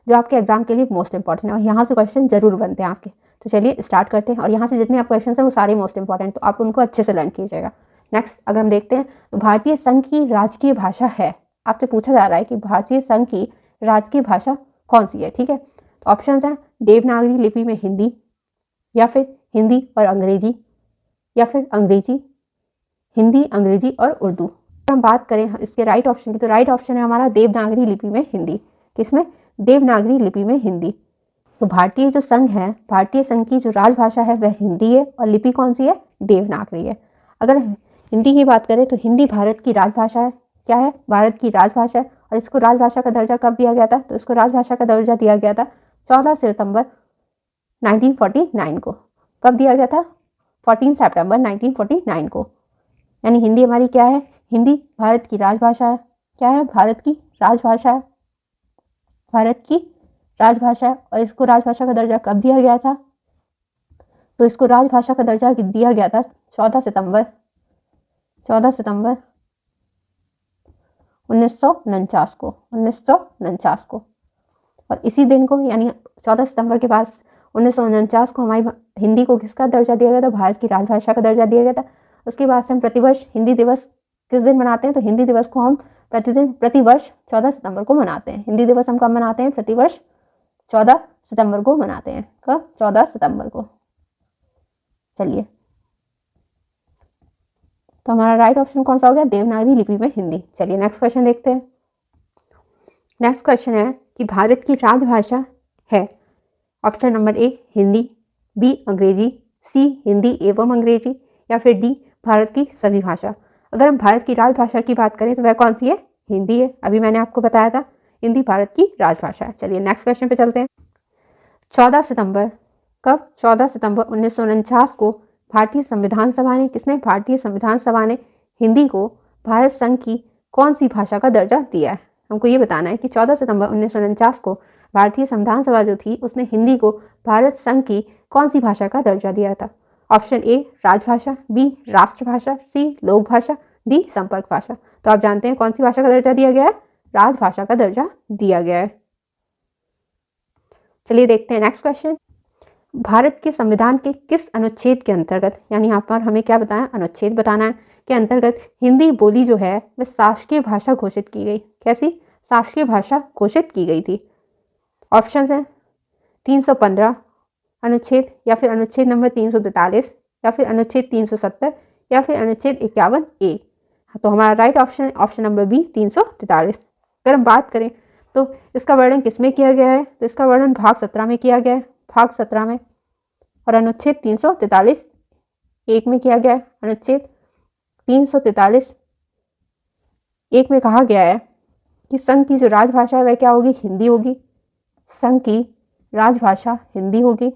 जो आपके एग्जाम के लिए मोस्ट इंपॉर्टेंट है और यहाँ से क्वेश्चन जरूर बनते हैं आपके। तो चलिए स्टार्ट करते हैं। और यहाँ से जितने आप क्वेश्चन हैं वो सारे मोस्ट इंपॉर्टेंट, तो आप उनको अच्छे से लर्न कीजिएगा। नेक्स्ट अगर हम देखते हैं तो भारतीय संघ की राजकीय भाषा है, आपसे पूछा जा रहा है कि भारतीय संघ की राजकीय भाषा कौन सी है। ठीक है, तो ऑप्शन हैं देवनागरी लिपि में हिंदी, या फिर हिंदी और अंग्रेजी, या फिर अंग्रेजी, हिंदी, अंग्रेजी और उर्दू। अगर हम बात करें इसके राइट ऑप्शन की, तो राइट ऑप्शन है हमारा देवनागरी लिपि में हिंदी। किसमें? देवनागरी लिपि में हिंदी। तो भारतीय जो संघ है, भारतीय संघ की जो राजभाषा है वह हिंदी है और लिपि कौन सी है? देवनागरी है। अगर हिंदी की बात करें तो हिंदी भारत की राजभाषा है। क्या है? भारत की राजभाषा है। और इसको राजभाषा का दर्जा कब दिया गया था? तो इसको राजभाषा का दर्जा दिया गया था 14 सितंबर 1949 को। कब दिया गया था? 14 सितंबर 1949 को। यानी हिंदी हमारी क्या है? हिंदी भारत की राजभाषा है। क्या है? भारत की राजभाषा है। भारत की राजभाषा है। और इसको राजभाषा का दर्जा कब दिया गया था? तो इसको राजभाषा का दर्जा दिया गया था 14 सितंबर 1949 को। 1949 को। और इसी दिन को, यानी 14 सितंबर के बाद 1949 को हमारी हिंदी को किसका दर्जा दिया गया था? भारत की राजभाषा का दर्जा दिया गया था। उसके बाद से हम प्रतिवर्ष हिंदी दिवस किस दिन मनाते हैं? तो हिंदी दिवस को हम प्रतिवर्ष 14 सितंबर को मनाते हैं। हिंदी दिवस हम कब मनाते हैं? प्रतिवर्ष 14 सितंबर को मनाते हैं। कब? 14 सितंबर को। चलिए, तो हमारा राइट ऑप्शन कौन सा हो गया? देवनागरी लिपि में हिंदी। चलिए नेक्स्ट क्वेश्चन देखते हैं। नेक्स्ट क्वेश्चन है कि भारत की राजभाषा है option number A Hindi, B Angrezi, C Hindi एवं अंग्रेजी, या फिर डी भारत की सभी भाषा। अगर हम भारत की राजभाषा की बात करें तो वह कौन सी है? हिंदी है। अभी मैंने आपको बताया था हिंदी भारत की राजभाषा है। चलिए नेक्स्ट क्वेश्चन पे चलते हैं। 14 सितंबर कब? 14 सितंबर 1949 को भारतीय संविधान सभा ने, किसने? भारतीय संविधान सभा ने हिंदी को भारत संघ की कौन सी भाषा का दर्जा दिया है? हमको ये बताना है कि 14 सितंबर 1949 को भारतीय संविधान सभा जो थी उसने हिंदी को भारत संघ की कौन सी भाषा का दर्जा दिया था? ऑप्शन ए राजभाषा, बी राष्ट्रभाषा, सी लोक भाषा, डी संपर्क भाषा। तो आप जानते हैं कौन सी भाषा का दर्जा दिया गया है? राजभाषा का दर्जा दिया गया है। चलिए देखते हैं नेक्स्ट क्वेश्चन। भारत के संविधान के किस अनुच्छेद के अंतर्गत, यानी यहाँ पर हमें क्या बताना है? अनुच्छेद बताना है, के अंतर्गत हिंदी बोली जो है वह शासकीय भाषा घोषित की गई। कैसी? शासकीय भाषा घोषित की गई थी। ऑप्शन है 315 अनुच्छेद, या फिर अनुच्छेद नंबर 343, या फिर अनुच्छेद 370, या फिर अनुच्छेद 51 ए। तो हमारा राइट ऑप्शन नंबर बी 343। अगर हम बात करें तो इसका वर्णन किसमें किया गया है? तो इसका वर्णन भाग 17 में किया गया है, भाग 17 में, और अनुच्छेद 343 एक में किया गया है। अनुच्छेद 343 एक में कहा गया है कि संघ की जो राजभाषा है वह क्या होगी? हिंदी होगी। संघ की राजभाषा हिंदी होगी।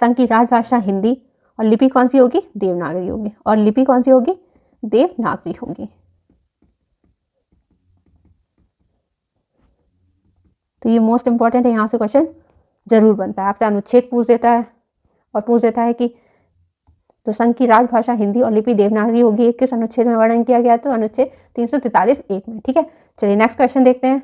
संघ की राजभाषा हिंदी, और लिपि कौन सी होगी? देवनागरी होगी। और लिपि कौन सी होगी? देवनागरी होगी। तो ये मोस्ट इंपॉर्टेंट है, यहाँ से क्वेश्चन जरूर बनता है। आपसे अनुच्छेद पूछ देता है और पूछ देता है कि तो संघ की राजभाषा हिंदी और लिपि देवनागरी होगी, किस अनुच्छेद में वर्णन किया गया? तो अनुच्छेद 343 एक में। ठीक है, चलिए नेक्स्ट क्वेश्चन देखते हैं।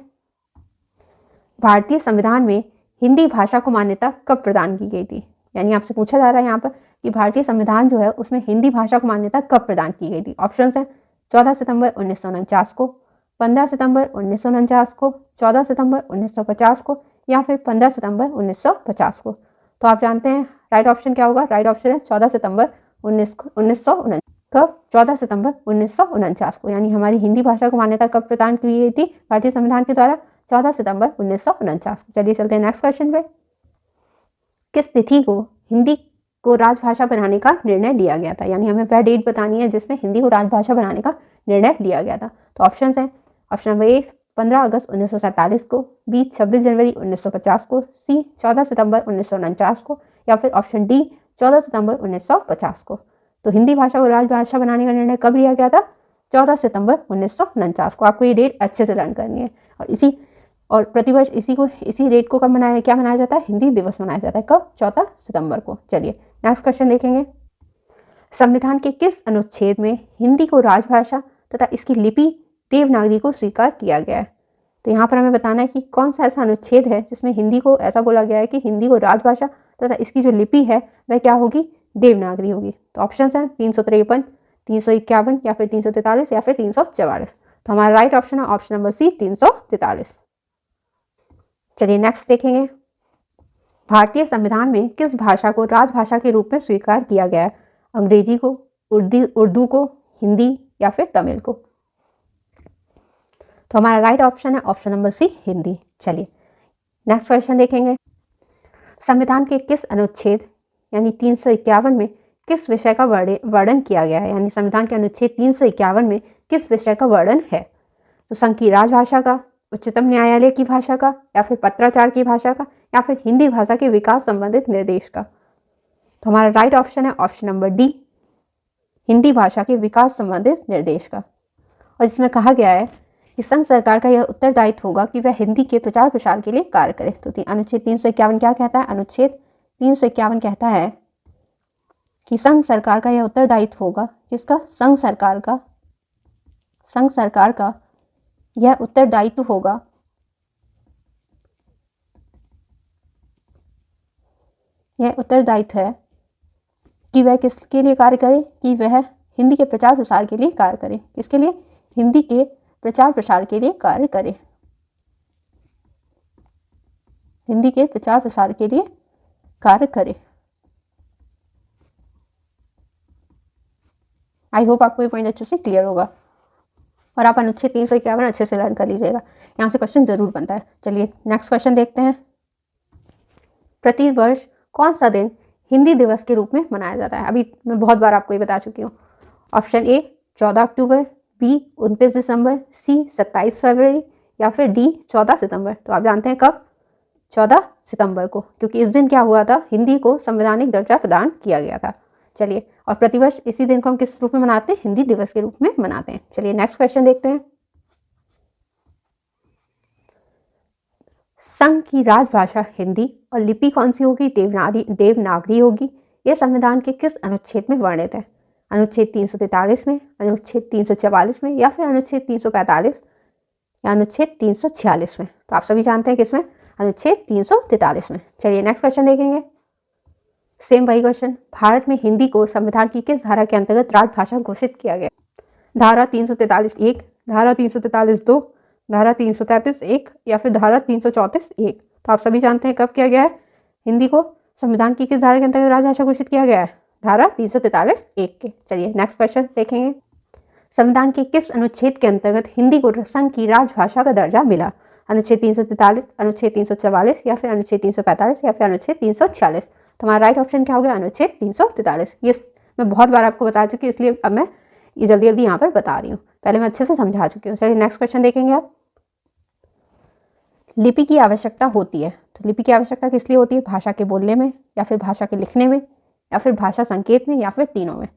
भारतीय संविधान में हिंदी भाषा को मान्यता कब प्रदान की गई थी? यानी आपसे पूछा जा रहा है यहाँ पर कि भारतीय संविधान जो है उसमें हिंदी भाषा को मान्यता कब प्रदान की गई थी? ऑप्शन है 14 सितंबर 1949 को, 15 सितंबर 1949 को, 14 सितंबर 1950 को, या फिर 15 सितंबर 1950 को। तो आप जानते हैं राइट ऑप्शन क्या होगा? राइट ऑप्शन है 14 सितंबर 1949। कब? 14 सितंबर 1949 को। यानी हमारी हिंदी भाषा को मान्यता कब प्रदान की गई थी भारतीय संविधान के द्वारा? 14 सितंबर 1949 को। चलिए चलते हैं नेक्स्ट क्वेश्चन पे। किस तिथि को हिंदी को राजभाषा बनाने का निर्णय लिया गया था? यानी हमें वह डेट बतानी है जिसमें हिंदी को राजभाषा बनाने का निर्णय लिया गया था। तो ऑप्शन है ऑप्शन नंबर ए 15 अगस्त 1947 को, बी 26 जनवरी 1950 को, सी 14 सितंबर 1949 को, या फिर ऑप्शन डी 14 सितंबर 1950 को। तो हिंदी भाषा को राजभाषा बनाने का निर्णय कब लिया गया था? 14 सितंबर 1949 को। आपको ये डेट अच्छे से लर्न करनी है। और प्रतिवर्ष इसी डेट को कब मनाया जाता है? हिंदी दिवस मनाया जाता है। कब? 14 सितंबर को। चलिए नेक्स्ट क्वेश्चन देखेंगे। संविधान के किस अनुच्छेद में हिंदी को राजभाषा तथा इसकी लिपि देवनागरी को स्वीकार किया गया है? तो यहाँ पर हमें बताना है कि कौन सा ऐसा अनुच्छेद है जिसमें हिंदी को ऐसा बोला गया है कि हिंदी को राजभाषा तथा इसकी जो लिपि है वह क्या होगी? देवनागरी होगी। तो ऑप्शन है 353, 351, या फिर 343, या फिर 344। तो हमारा राइट ऑप्शन है ऑप्शन नंबर सी 343। चलिए नेक्स्ट देखेंगे। भारतीय संविधान में किस भाषा को राजभाषा के रूप में स्वीकार किया गया है? अंग्रेजी को, उर्दू को, हिंदी, या फिर तमिल को? तो हमारा राइट ऑप्शन है ऑप्शन नंबर सी हिंदी। चलिए नेक्स्ट क्वेश्चन देखेंगे। संविधान के किस अनुच्छेद यानी 351 में किस विषय का वर्णन किया गया है? यानी संविधान के अनुच्छेद 351 में किस विषय का वर्णन है? तो संघ की राजभाषा का, उच्चतम न्यायालय की भाषा का, या फिर पत्राचार की भाषा का, या फिर हिंदी भाषा के विकास संबंधित निर्देश का? तो हमारा राइट ऑप्शन है ऑप्शन नंबर डी हिंदी भाषा के विकास संबंधित निर्देश का। और इसमें कहा गया है कि संघ सरकार का यह उत्तरदायित्व होगा कि वह हिंदी के प्रचार प्रसार के लिए कार्य करे। तो अनुच्छेद 351 क्या कहता है? अनुच्छेद 351 कहता है कि संघ सरकार का यह उत्तरदायित्व होगा, किसका? संघ सरकार का यह उत्तरदायित्व होगा यह उत्तरदायित्व है कि वह किसके लिए कार्य करे, कि वह हिंदी के प्रचार प्रसार के लिए कार्य करे। किसके लिए? हिंदी के प्रचार प्रसार के लिए कार्य करे। हिंदी के प्रचार प्रसार के लिए कार्य करे। आई होप आपको ये पॉइंट अच्छे से क्लियर होगा और आप अनुच्छेद 351 अच्छे से लर्न कर लीजिएगा। यहाँ से क्वेश्चन जरूर बनता है। चलिए नेक्स्ट क्वेश्चन देखते हैं। प्रति वर्ष कौन सा दिन हिंदी दिवस के रूप में मनाया जाता है? अभी मैं बहुत बार आपको ये बता चुकी हूँ। ऑप्शन ए 14 अक्टूबर, बी 29 दिसंबर, सी 27 फरवरी या फिर डी 14 सितंबर। तो आप जानते हैं कब? 14 सितंबर को, क्योंकि इस दिन क्या हुआ था? हिंदी को संवैधानिक दर्जा प्रदान किया गया था। चलिए, और प्रतिवर्ष इसी दिन को हम किस रूप में मनाते हैं? हिंदी दिवस के रूप में मनाते हैं। चलिए नेक्स्ट क्वेश्चन देखते हैं। संघ की राजभाषा हिंदी और लिपि कौन सी होगी? देवनागरी होगी। यह संविधान के किस अनुच्छेद में वर्णित है? अनुच्छेद 343 में, अनुच्छेद 344 में या फिर अनुच्छेद 345 या अनुच्छेद 346 में? तो आप सभी जानते हैं किसमें? अनुच्छेद 343 में। चलिए नेक्स्ट क्वेश्चन देखेंगे। सेम वही क्वेश्चन। भारत में हिंदी को संविधान की किस धारा के अंतर्गत राजभाषा घोषित किया गया? धारा 343(1), धारा 343(2), धारा 333(1) या फिर धारा 334(1)। तो आप सभी जानते हैं कब किया गया है? हिंदी को संविधान की किस धारा के अंतर्गत राजभाषा घोषित किया गया है? धारा 343(1) के। चलिए नेक्स्ट क्वेश्चन देखेंगे। संविधान के किस अनुच्छेद के अंतर्गत हिंदी को संघ की राजभाषा का दर्जा मिला? अनुच्छेद 343, अनुच्छेद 344 या फिर अनुच्छेद 345 या फिर अनुच्छेद 346? तो हमारा राइट ऑप्शन क्या होगा? अनुच्छेद 343। ये मैं बहुत बार आपको बता चुकी हूँ, इसलिए अब मैं ये जल्दी जल्दी यहाँ पर बता रही हूँ। पहले मैं अच्छे से समझा चुकी हूँ। चलिए नेक्स्ट क्वेश्चन देखेंगे आप। लिपि की आवश्यकता होती है, तो लिपि की आवश्यकता किस लिए होती है? भाषा के बोलने में या फिर भाषा के लिखने में या फिर भाषा संकेत में या फिर तीनों में?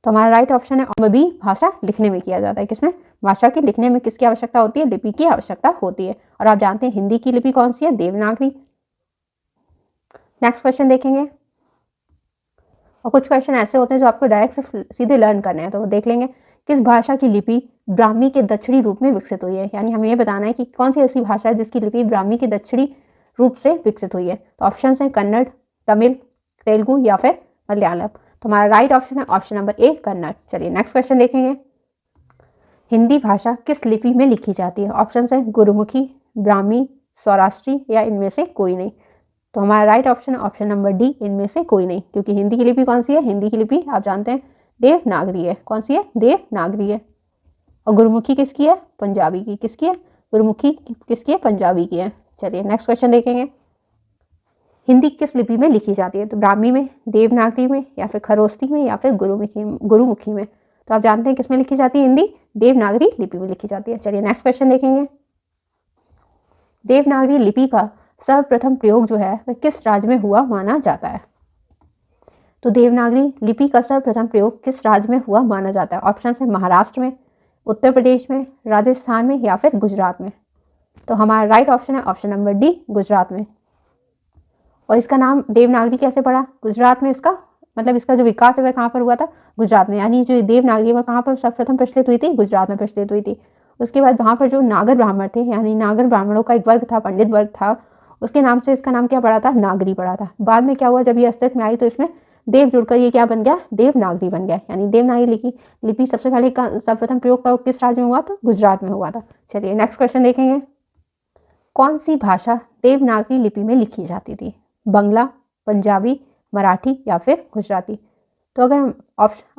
तो हमारा राइट ऑप्शन है ऑप्शन बी, भाषा लिखने में किया जाता है। किसमें? भाषा के लिखने में किसकी आवश्यकता होती है? लिपि की आवश्यकता होती है। और आप जानते हैं हिंदी की लिपि कौन सी है? देवनागरी। नेक्स्ट क्वेश्चन देखेंगे। और कुछ क्वेश्चन ऐसे होते हैं जो आपको डायरेक्ट से सीधे लर्न करने हैं, तो वो देख लेंगे। किस भाषा की लिपि ब्राह्मी के दक्षिणी रूप में विकसित हुई है? यानी हमें ये बताना है कि कौन सी ऐसी भाषा है जिसकी लिपि ब्राह्मी के दक्षिणी रूप से विकसित हुई है। तो ऑप्शन है कन्नड़, तमिल, तेलुगु या फिर मलयालम। तो हमारा राइट ऑप्शन है ऑप्शन नंबर ए, कन्नड़। चलिए नेक्स्ट क्वेश्चन देखेंगे। हिंदी भाषा किस लिपि में लिखी जाती है? ऑप्शन है गुरुमुखी, ब्राह्मी, सौराष्ट्री या इनमें से कोई नहीं। तो हमारा राइट ऑप्शन है ऑप्शन नंबर डी, इनमें से कोई नहीं, क्योंकि हिंदी की लिपि कौन सी है? हिंदी की लिपि आप जानते हैं देवनागरी है। कौन सी है? देवनागरी है। और गुरुमुखी किसकी है? पंजाबी की। किसकी है? गुरुमुखी किसकी है? पंजाबी की है। चलिए नेक्स्ट क्वेश्चन देखेंगे। हिंदी किस लिपि में लिखी जाती है? तो ब्राह्मी में, देवनागरी में या फिर खरोस्ती में या फिर गुरुमुखी में? तो आप जानते हैं किसमें लिखी जाती है हिंदी? देवनागरी लिपि में लिखी जाती है। चलिए नेक्स्ट क्वेश्चन देखेंगे। देवनागरी लिपि का सर्वप्रथम प्रयोग जो है वह किस राज्य में हुआ माना जाता है? तो देवनागरी लिपि का सर्वप्रथम प्रयोग किस राज्य में हुआ माना जाता है? ऑप्शन है महाराष्ट्र में, उत्तर प्रदेश में, राजस्थान में या फिर गुजरात में? तो हमारा राइट ऑप्शन है ऑप्शन नंबर डी, गुजरात में। और इसका नाम देवनागरी कैसे पड़ा? गुजरात में इसका मतलब इसका जो विकास है वह कहाँ पर हुआ था? गुजरात में। यानी जो देवनागरी वह कहाँ पर सर्वप्रथम प्रचलित हुई थी? गुजरात में प्रचलित हुई थी। उसके बाद वहाँ पर जो नागर ब्राह्मण थे, यानी नागर ब्राह्मणों का एक वर्ग था, पंडित वर्ग था, उसके नाम से इसका नाम क्या पड़ा था? नागरी पड़ा था। बाद में क्या हुआ? जब ये अस्तित्व में आई तो इसमें देव जुड़कर ये क्या बन गया? देवनागरी बन गया। यानी देवनागरी लिपि सबसे पहले सर्वप्रथम प्रयोग का किस राज्य में हुआ था? गुजरात में हुआ था। चलिए नेक्स्ट क्वेश्चन देखेंगे। कौन सी भाषा देवनागरी लिपि में लिखी जाती थी? बंगला, पंजाबी, मराठी या फिर गुजराती? तो अगर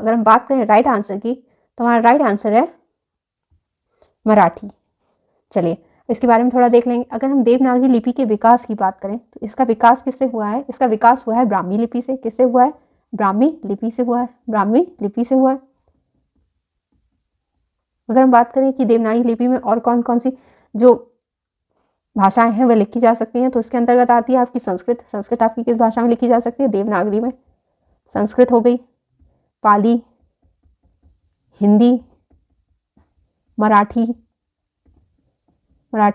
हम बात करें राइट आंसर की, तो हमारा राइट आंसर है मराठी। चलिए इसके बारे में थोड़ा देख लेंगे। अगर हम देवनागरी लिपि के विकास की बात करें तो इसका विकास किससे हुआ है? इसका विकास हुआ है ब्राह्मी लिपि से। किससे हुआ है? ब्राह्मी लिपि से हुआ है। ब्राह्मी लिपि से हुआ है। अगर हम बात करें कि देवनागरी लिपि में और कौन कौन सी जो भाषाएं हैं वह लिखी जा सकती हैं, तो उसके अंतर्गत आती है आपकी संस्कृत। संस्कृत आपकी किस भाषा में लिखी जा सकती है? देवनागरी में। संस्कृत हो गई, पाली, हिंदी, मराठी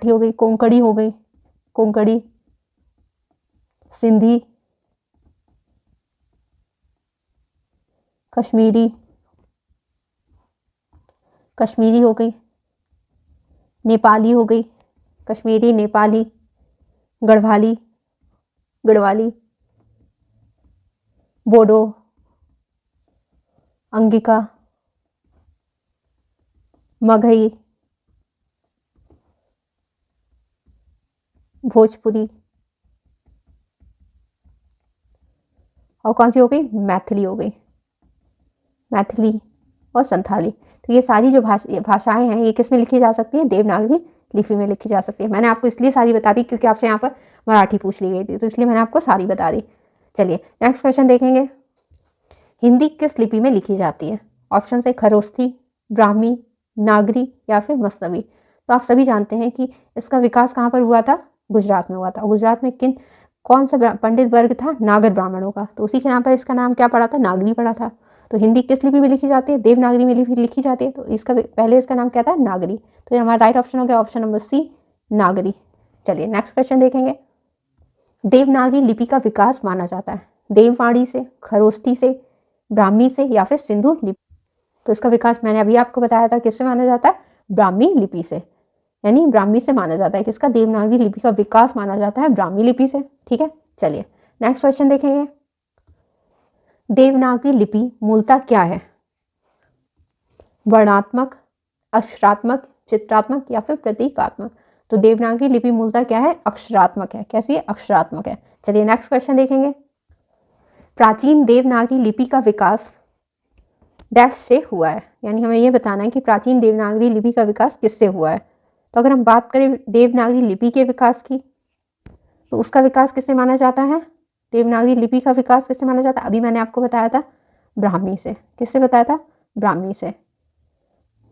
हो गई, कोंकणी हो गई, कोंकणी, सिंधी, कश्मीरी हो गई, नेपाली हो गई, कश्मीरी, नेपाली, गढ़वाली, बोडो, अंगिका, मगही, भोजपुरी और कौन सी हो गई, मैथिली हो गई, मैथिली और संथाली। तो ये सारी जो भाषाएं हैं ये किस में लिखी जा सकती हैं, देवनागरी लिपि में लिखी जा सकती है। मैंने आपको इसलिए सारी बता दी क्योंकि आपसे यहाँ पर मराठी पूछ ली गई थी, तो इसलिए मैंने आपको सारी बता दी। चलिए नेक्स्ट क्वेश्चन देखेंगे, हिंदी किस लिपि में लिखी जाती है? ऑप्शन है खरोस्थी, ब्राह्मी, नागरी या फिर मसनवी। तो आप सभी जानते हैं कि इसका विकास कहाँ पर हुआ था, गुजरात में हुआ था। गुजरात में कौन सा पंडित वर्ग था, नागर ब्राह्मणों का, तो उसी के नाम पर इसका नाम क्या पड़ा था, नागरी पड़ा था। तो हिंदी किस लिपि में लिखी जाती है, देवनागरी में लिखी जाती है। तो इसका पहले इसका नाम क्या था, नागरी। तो ये हमारा राइट ऑप्शन हो गया ऑप्शन नंबर सी, नागरी। चलिए नेक्स्ट क्वेश्चन देखेंगे, देवनागरी लिपि का विकास माना जाता है देववाणी से, खरोस्थी से, ब्राह्मी से या फिर सिंधु लिपि। तो इसका विकास मैंने अभी आपको बताया था किससे माना जाता है, ब्राह्मी लिपि से, यानी ब्राह्मी से माना जाता है। किसका, देवनागरी लिपि का विकास माना जाता है ब्राह्मी लिपि से। ठीक है, चलिए नेक्स्ट क्वेश्चन देखेंगे, देवनागरी लिपि मूलतः क्या है? वर्णात्मक, अक्षरात्मक, चित्रात्मक या फिर प्रतीकात्मक। तो देवनागरी लिपि मूलतः क्या है, अक्षरात्मक है। कैसी है, अक्षरात्मक है। चलिए नेक्स्ट क्वेश्चन देखेंगे, प्राचीन देवनागरी लिपि का विकास डैश से हुआ है, यानी हमें यह बताना है कि प्राचीन देवनागरी लिपि का विकास किससे हुआ है। तो अगर हम बात करें देवनागरी लिपि के विकास की, तो उसका विकास किससे माना जाता है, देवनागरी लिपि का विकास किससे माना जाता है? अभी मैंने आपको बताया था ब्राह्मी से। किससे बताया था, ब्राह्मी से।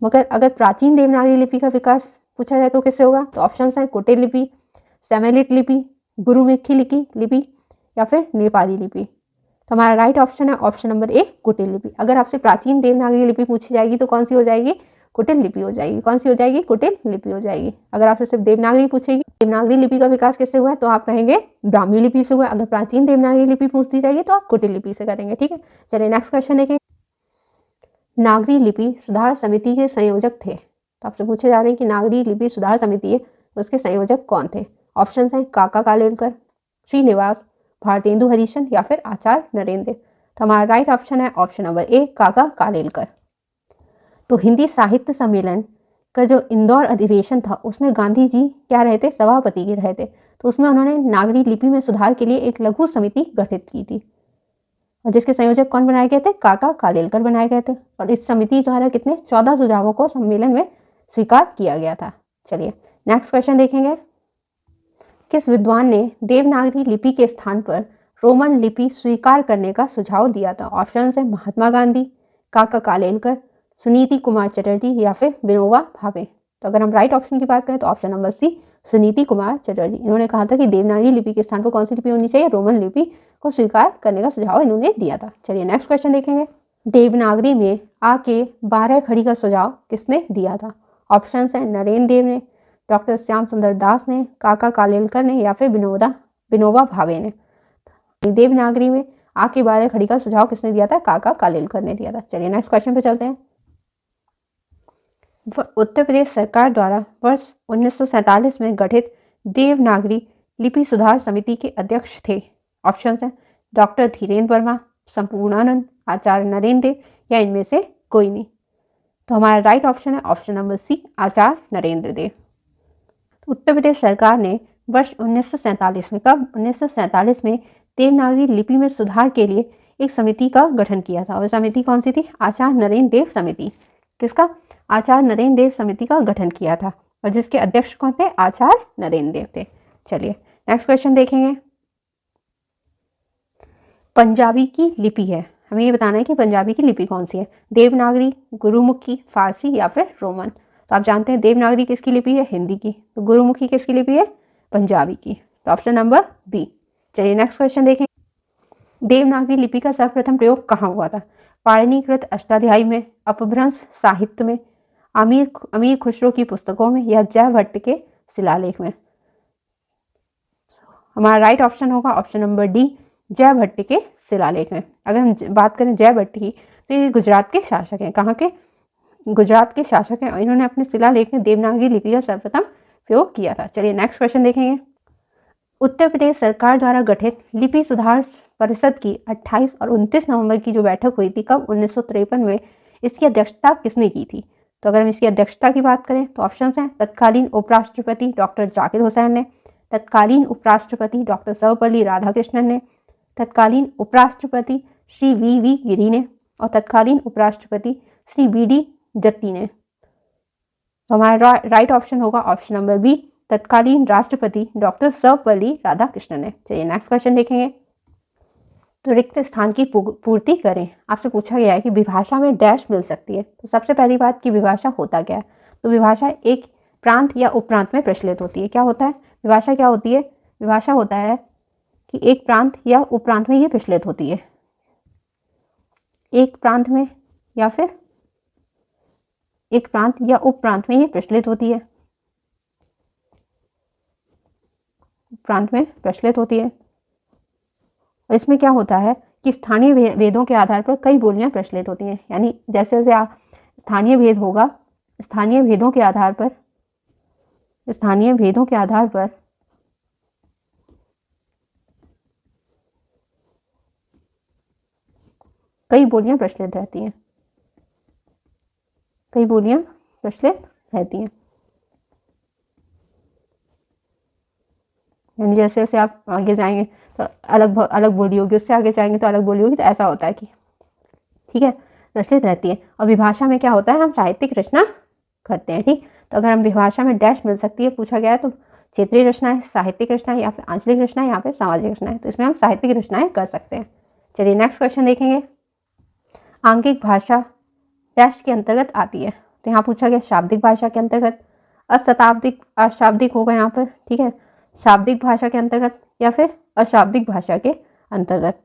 मगर अगर प्राचीन देवनागरी लिपि का विकास पूछा जाए तो किससे होगा? तो ऑप्शन है कुटिल लिपि, सेमेलिट लिपि, गुरुमुखी लिपि या फिर नेपाली लिपि। तो हमारा राइट ऑप्शन है ऑप्शन नंबर ए, कुटिल लिपि। अगर आपसे प्राचीन देवनागरी लिपि पूछी जाएगी तो कौन सी हो जाएगी, कुटिल लिपि हो जाएगी। कौन सी हो जाएगी, कुटिल लिपि हो जाएगी। अगर आपसे सिर्फ देवनागरी पूछेगी, देवनागरी लिपि का विकास किससे हुआ है, तो आप कहेंगे ब्राह्मी लिपि से हुआ। अगर प्राचीन देवनागरी लिपि पूछ दी जाएगी तो आप कुटिल लिपि से करेंगे। ठीक है, चलिए नेक्स्ट क्वेश्चन देखें, नागरी लिपि सुधार समिति के संयोजक थे। तो आपसे पूछे जा रहे हैं कि नागरी लिपि सुधार समिति है, उसके संयोजक कौन थे? ऑप्शन हैं काका कालेलकर, श्रीनिवास, भारतेंदु हरिशन या फिर आचार्य नरेंद्र। तो हमारा राइट ऑप्शन है ऑप्शन नंबर ए, काका कालेलकर। तो हिंदी साहित्य सम्मेलन का जो इंदौर अधिवेशन था उसमें गांधी जी क्या रहे थे, सभापति के रहे थे। तो उसमें उन्होंने नागरी लिपि में सुधार के लिए एक लघु समिति गठित की थी और जिसके संयोजक कौन बनाए गए थे, काका कालेलकर बनाए गए थे। और इस समिति द्वारा कितने 14 सुझावों को सम्मेलन में स्वीकार किया गया था। चलिए नेक्स्ट क्वेश्चन देखेंगे, किस विद्वान ने देवनागरी लिपि के स्थान पर रोमन लिपि स्वीकार करने का सुझाव दिया था? ऑप्शन है महात्मा गांधी, काका कालेलकर, सुनीति कुमार चटर्जी या फिर विनोबा भावे। तो अगर हम राइट ऑप्शन की बात करें तो option number C, Suniti Kumar Chatterjee. इन्होंने कहा था कि देवनागरी लिपि के स्थान पर कौन सी लिपि होनी चाहिए, रोमन लिपि को स्वीकार करने का सुझाव इन्होंने दिया था। चलिए नेक्स्ट क्वेश्चन देखेंगे, देवनागरी में आके 12 खड़ी का सुझाव किसने दिया था? ऑप्शन है नरेंद्र देव ने, डॉक्टर श्याम सुंदर दास ने, काका कालेलकर ने या फिर विनोबा भावे ने। देवनागरी में आके 12 खड़ी का सुझाव किसने दिया था? काका कालेलकर ने दिया था। चलिए नेक्स्ट क्वेश्चन पे चलते हैं, उत्तर प्रदेश सरकार द्वारा वर्ष 1947 में गठित देवनागरी लिपि सुधार समिति के अध्यक्ष थे। ऑप्शन हैं डॉक्टर धीरेन्द्र वर्मा, संपूर्णानंद, आचार्य नरेंद्र या इनमें से कोई नहीं। तो हमारा राइट ऑप्शन है ऑप्शन नंबर सी, आचार्य नरेंद्र देव। तो उत्तर प्रदेश सरकार ने वर्ष 1947 में, कब, 1947 में देवनागरी लिपि में सुधार के लिए एक समिति का गठन किया था। और समिति कौन सी थी? आचार्य नरेंद्र देव समिति। किसका? आचार्य नरेंद्र देव समिति का गठन किया था और जिसके अध्यक्ष कौन थे? आचार्य नरेंद्र देव थे। चलिए नेक्स्ट क्वेश्चन देखेंगे, पंजाबी की लिपि है, हमें ये बताना है कि पंजाबी की लिपि कौन सी है, देवनागरी, गुरुमुखी, फारसी या फिर रोमन। तो आप जानते हैं देवनागरी किसकी लिपि है? हिंदी की। तो गुरुमुखी किसकी लिपि है? पंजाबी की। तो ऑप्शन नंबर बी। चलिए नेक्स्ट क्वेश्चन देखें, देवनागरी लिपि का सर्वप्रथम प्रयोग कहाँ हुआ था? पाणिनिकृत अष्टाध्यायी में, अपभ्रंश साहित्य में, अमीर खुसरो की पुस्तकों में या जयभट्ट के शिलालेख में। हमारा राइट ऑप्शन होगा ऑप्शन नंबर डी, जयभट्ट के शिलालेख में। अगर हम बात करें जयभट्ट की तो ये गुजरात के शासक हैं। कहाँ के? गुजरात के शासक हैं और इन्होंने अपने शिलालेख में देवनागरी लिपि का सर्वप्रथम प्रयोग किया था। चलिए नेक्स्ट क्वेश्चन देखेंगे, उत्तर प्रदेश सरकार द्वारा गठित लिपि सुधार परिषद की 28 और 29 नवंबर की जो बैठक हुई थी, कब? 1953 में। इसकी अध्यक्षता किसने की थी? तो अगर हम इसकी अध्यक्षता की बात करें तो ऑप्शंस हैं, तत्कालीन उपराष्ट्रपति डॉक्टर जाकिर हुसैन ने, तत्कालीन उपराष्ट्रपति डॉक्टर सर्वपल्ली राधाकृष्णन ने, तत्कालीन उपराष्ट्रपति श्री वी गिरी ने और तत्कालीन उपराष्ट्रपति श्री BD जत्ती ने। तो हमारा राइट ऑप्शन होगा ऑप्शन नंबर बी, तत्कालीन राष्ट्रपति डॉक्टर सर्वपल्ली राधाकृष्णन ने। चलिए नेक्स्ट क्वेश्चन देखेंगे। तो रिक्त स्थान की पूर्ति करें। आपसे पूछा गया है कि विभाषा में डैश मिल सकती है। तो सबसे पहली बात कि विभाषा होता क्या है? तो विभाषा एक प्रांत या उपप्रांत में प्रचलित होती है। क्या होता है? विभाषा क्या होती है? विभाषा होता है कि एक प्रांत या उपप्रांत में ये प्रचलित होती है, एक प्रांत में या फिर एक प्रांत या उपप्रांत में ये प्रचलित होती है, प्रांत में प्रचलित होती है। और इसमें क्या होता है कि स्थानीय वेदों के आधार पर कई बोलियां प्रचलित होती हैं। यानी जैसे जैसे स्थानीय भेद होगा, स्थानीय भेदों के आधार पर कई बोलियां प्रचलित रहती हैं, कई बोलियां प्रचलित रहती हैं। यानी जैसे जैसे आप आगे जाएंगे तो अलग बोली होगी, उससे आगे जाएंगे तो अलग बोली होगी। तो ऐसा होता है कि ठीक है, प्रचलित रहती है। और विभाषा में क्या होता है? हम साहित्यिक रचना करते हैं। ठीक, तो अगर हम विभाषा में डैश मिल सकती है पूछा गया है तो क्षेत्रीय रचनाएं, साहित्यिक रचनाएं या फिर आंचलिक रचनाएं या फिर सामाजिक रचनाएं। तो इसमें हम साहित्यिक रचनाएं कर सकते हैं। चलिए नेक्स्ट क्वेश्चन देखेंगे। आंगिक भाषा डैश के अंतर्गत आती है। तो यहाँ पूछा गया शाब्दिक भाषा के अंतर्गत, अशाब्दिक होगा यहाँ पर। ठीक है, शाब्दिक भाषा के अंतर्गत या फिर अशाब्दिक भाषा के अंतर्गत।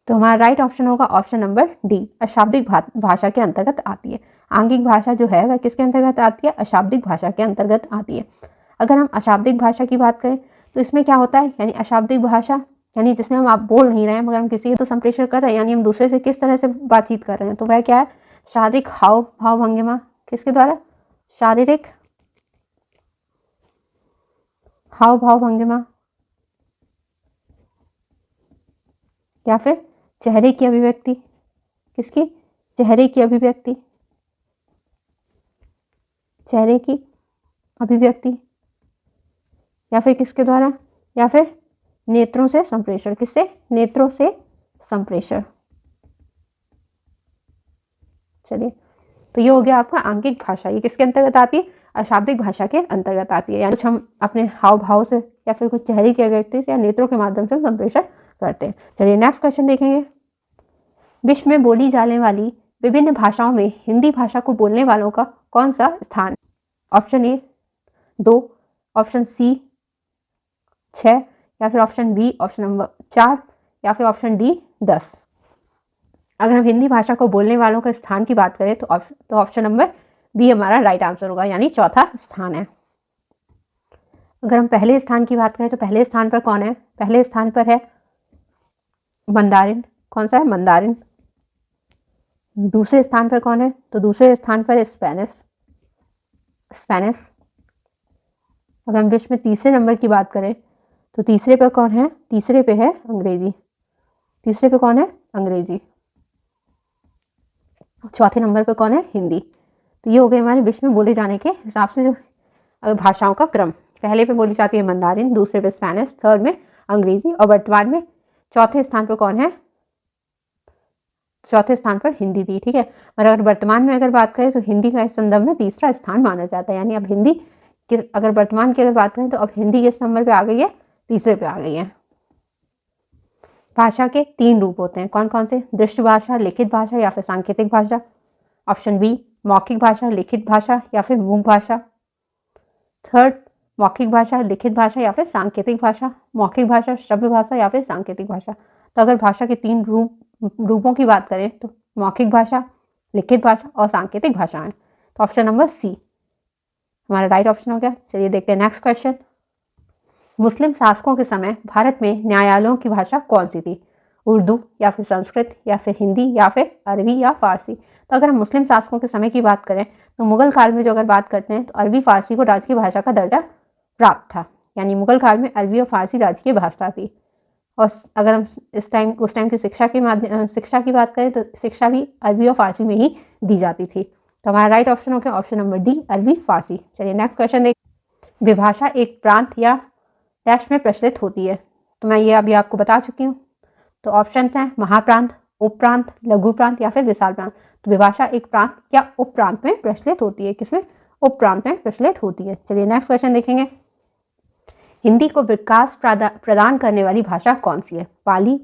तो हमारा राइट ऑप्शन होगा ऑप्शन नंबर डी, अशाब्दिक भाषा के अंतर्गत आती है। आंगिक भाषा जो है वह किसके अंतर्गत आती है? अशाब्दिक भाषा के अंतर्गत आती है। अगर हम अशाब्दिक भाषा की बात करें तो इसमें क्या होता है? यानी अशाब्दिक भाषा यानी जिसमें हम आप बोल नहीं रहे हैं मगर हम किसी तो संप्रेषण कर रहे हैं, यानी हम दूसरे से किस तरह से बातचीत कर रहे हैं। तो वह क्या है? शारीरिक हाव भाव भंगिमा। किसके द्वारा? शारीरिक हाव भाव भंगिमा या फिर चेहरे की अभिव्यक्ति। किसकी? चेहरे की अभिव्यक्ति, चेहरे की अभिव्यक्ति या फिर किसके द्वारा? या फिर नेत्रों से संप्रेषण। किससे? नेत्रों से संप्रेषण। चलिए, तो ये हो गया आपका आंगिक भाषा। ये किसके अंतर्गत आती है? अशाब्दिक भाषा के अंतर्गत आती है। यानी कुछ हम अपने हाव भाव से या फिर कुछ चेहरे की अभिव्यक्ति से या नेत्रों के माध्यम से संप्रेषण करते हैं। चलिए नेक्स्ट क्वेश्चन देखेंगे। विश्व में बोली जाने वाली विभिन्न भाषाओं में हिंदी भाषा को बोलने वालों का कौन सा स्थान? ऑप्शन ए 2, ऑप्शन सी 6 या फिर ऑप्शन बी ऑप्शन नंबर 4 या फिर ऑप्शन डी 10। अगर हम हिंदी भाषा को बोलने वालों के स्थान की बात करें तो ऑप्शन नंबर बी हमारा राइट आंसर होगा, यानी चौथा स्थान है। अगर हम पहले स्थान की बात करें तो पहले स्थान पर कौन है? पहले स्थान पर है मंदारिन। कौन सा है? मंदारिन। दूसरे स्थान पर कौन है? तो दूसरे स्थान पर स्पेनिश। अगर हम विश्व में तीसरे नंबर की बात करें तो तीसरे पर कौन है? तीसरे पे है अंग्रेजी। तीसरे पे कौन है? अंग्रेजी। चौथे नंबर पर कौन है? हिंदी। तो ये हो गए हमारे विश्व में बोले जाने के हिसाब से जो भाषाओं का क्रम। पहले पे बोली जाती है मंदारिन, दूसरे पे स्पेनिश, थर्ड में अंग्रेजी और वर्तमान में चौथे स्थान पर कौन है? चौथे स्थान पर हिंदी थी। ठीक है, और अगर वर्तमान में अगर बात करें तो हिंदी का इस संदर्भ में तीसरा स्थान माना जाता है। यानी अब हिंदी के अगर वर्तमान की अगर बात करें तो अब हिंदी किस नंबर पे आ गई है? तीसरे पे आ गई है। भाषा के 3 रूप होते हैं। कौन कौन से? दृश्य भाषा, लिखित भाषा या फिर सांकेतिक भाषा। ऑप्शन बी मौखिक भाषा, लिखित भाषा या फिर मूक भाषा। थर्ड मौखिक भाषा, लिखित भाषा या फिर सांकेतिक भाषा। मौखिक भाषा, शब्द भाषा या फिर सांकेतिक भाषा। तो अगर भाषा के 3 रूपों की बात करें तो मौखिक भाषा, लिखित भाषा और सांकेतिक भाषा है। तो ऑप्शन नंबर सी हमारा राइट ऑप्शन हो गया। चलिए देखते हैं नेक्स्ट क्वेश्चन। मुस्लिम शासकों के समय भारत में न्यायालयों की भाषा कौन सी थी? उर्दू या फिर संस्कृत या फिर हिंदी या फिर अरबी या फारसी। तो अगर हम मुस्लिम शासकों के समय की बात करें तो मुगल काल में जो अगर बात करते हैं तो अरबी फारसी को राजकीय भाषा का दर्जा प्राप्त था। यानी मुगल काल में अरबी और फारसी राज्य की भाषा थी। और अगर हम उस टाइम की शिक्षा की बात करें तो शिक्षा भी अरबी और फारसी में ही दी जाती थी। तो हमारा राइट ऑप्शन हो गया ऑप्शन नंबर डी, अरबी फारसी। चलिए नेक्स्ट क्वेश्चन देख। विभाषा एक प्रांत या डैश में प्रचलित होती है। तो मैं ये अभी आपको बता चुकी हूँ। तो ऑप्शन हैं महाप्रांत, उपप्रांत, लघु प्रांत या फिर विशाल प्रांत। तो विभाषा एक प्रांत या उपप्रांत में प्रचलित होती है। किसमें? उपप्रांत में प्रचलित होती है। चलिए नेक्स्ट क्वेश्चन देखेंगे। हिंदी को विकास प्रदान करने वाली भाषा कौन सी है? पाली,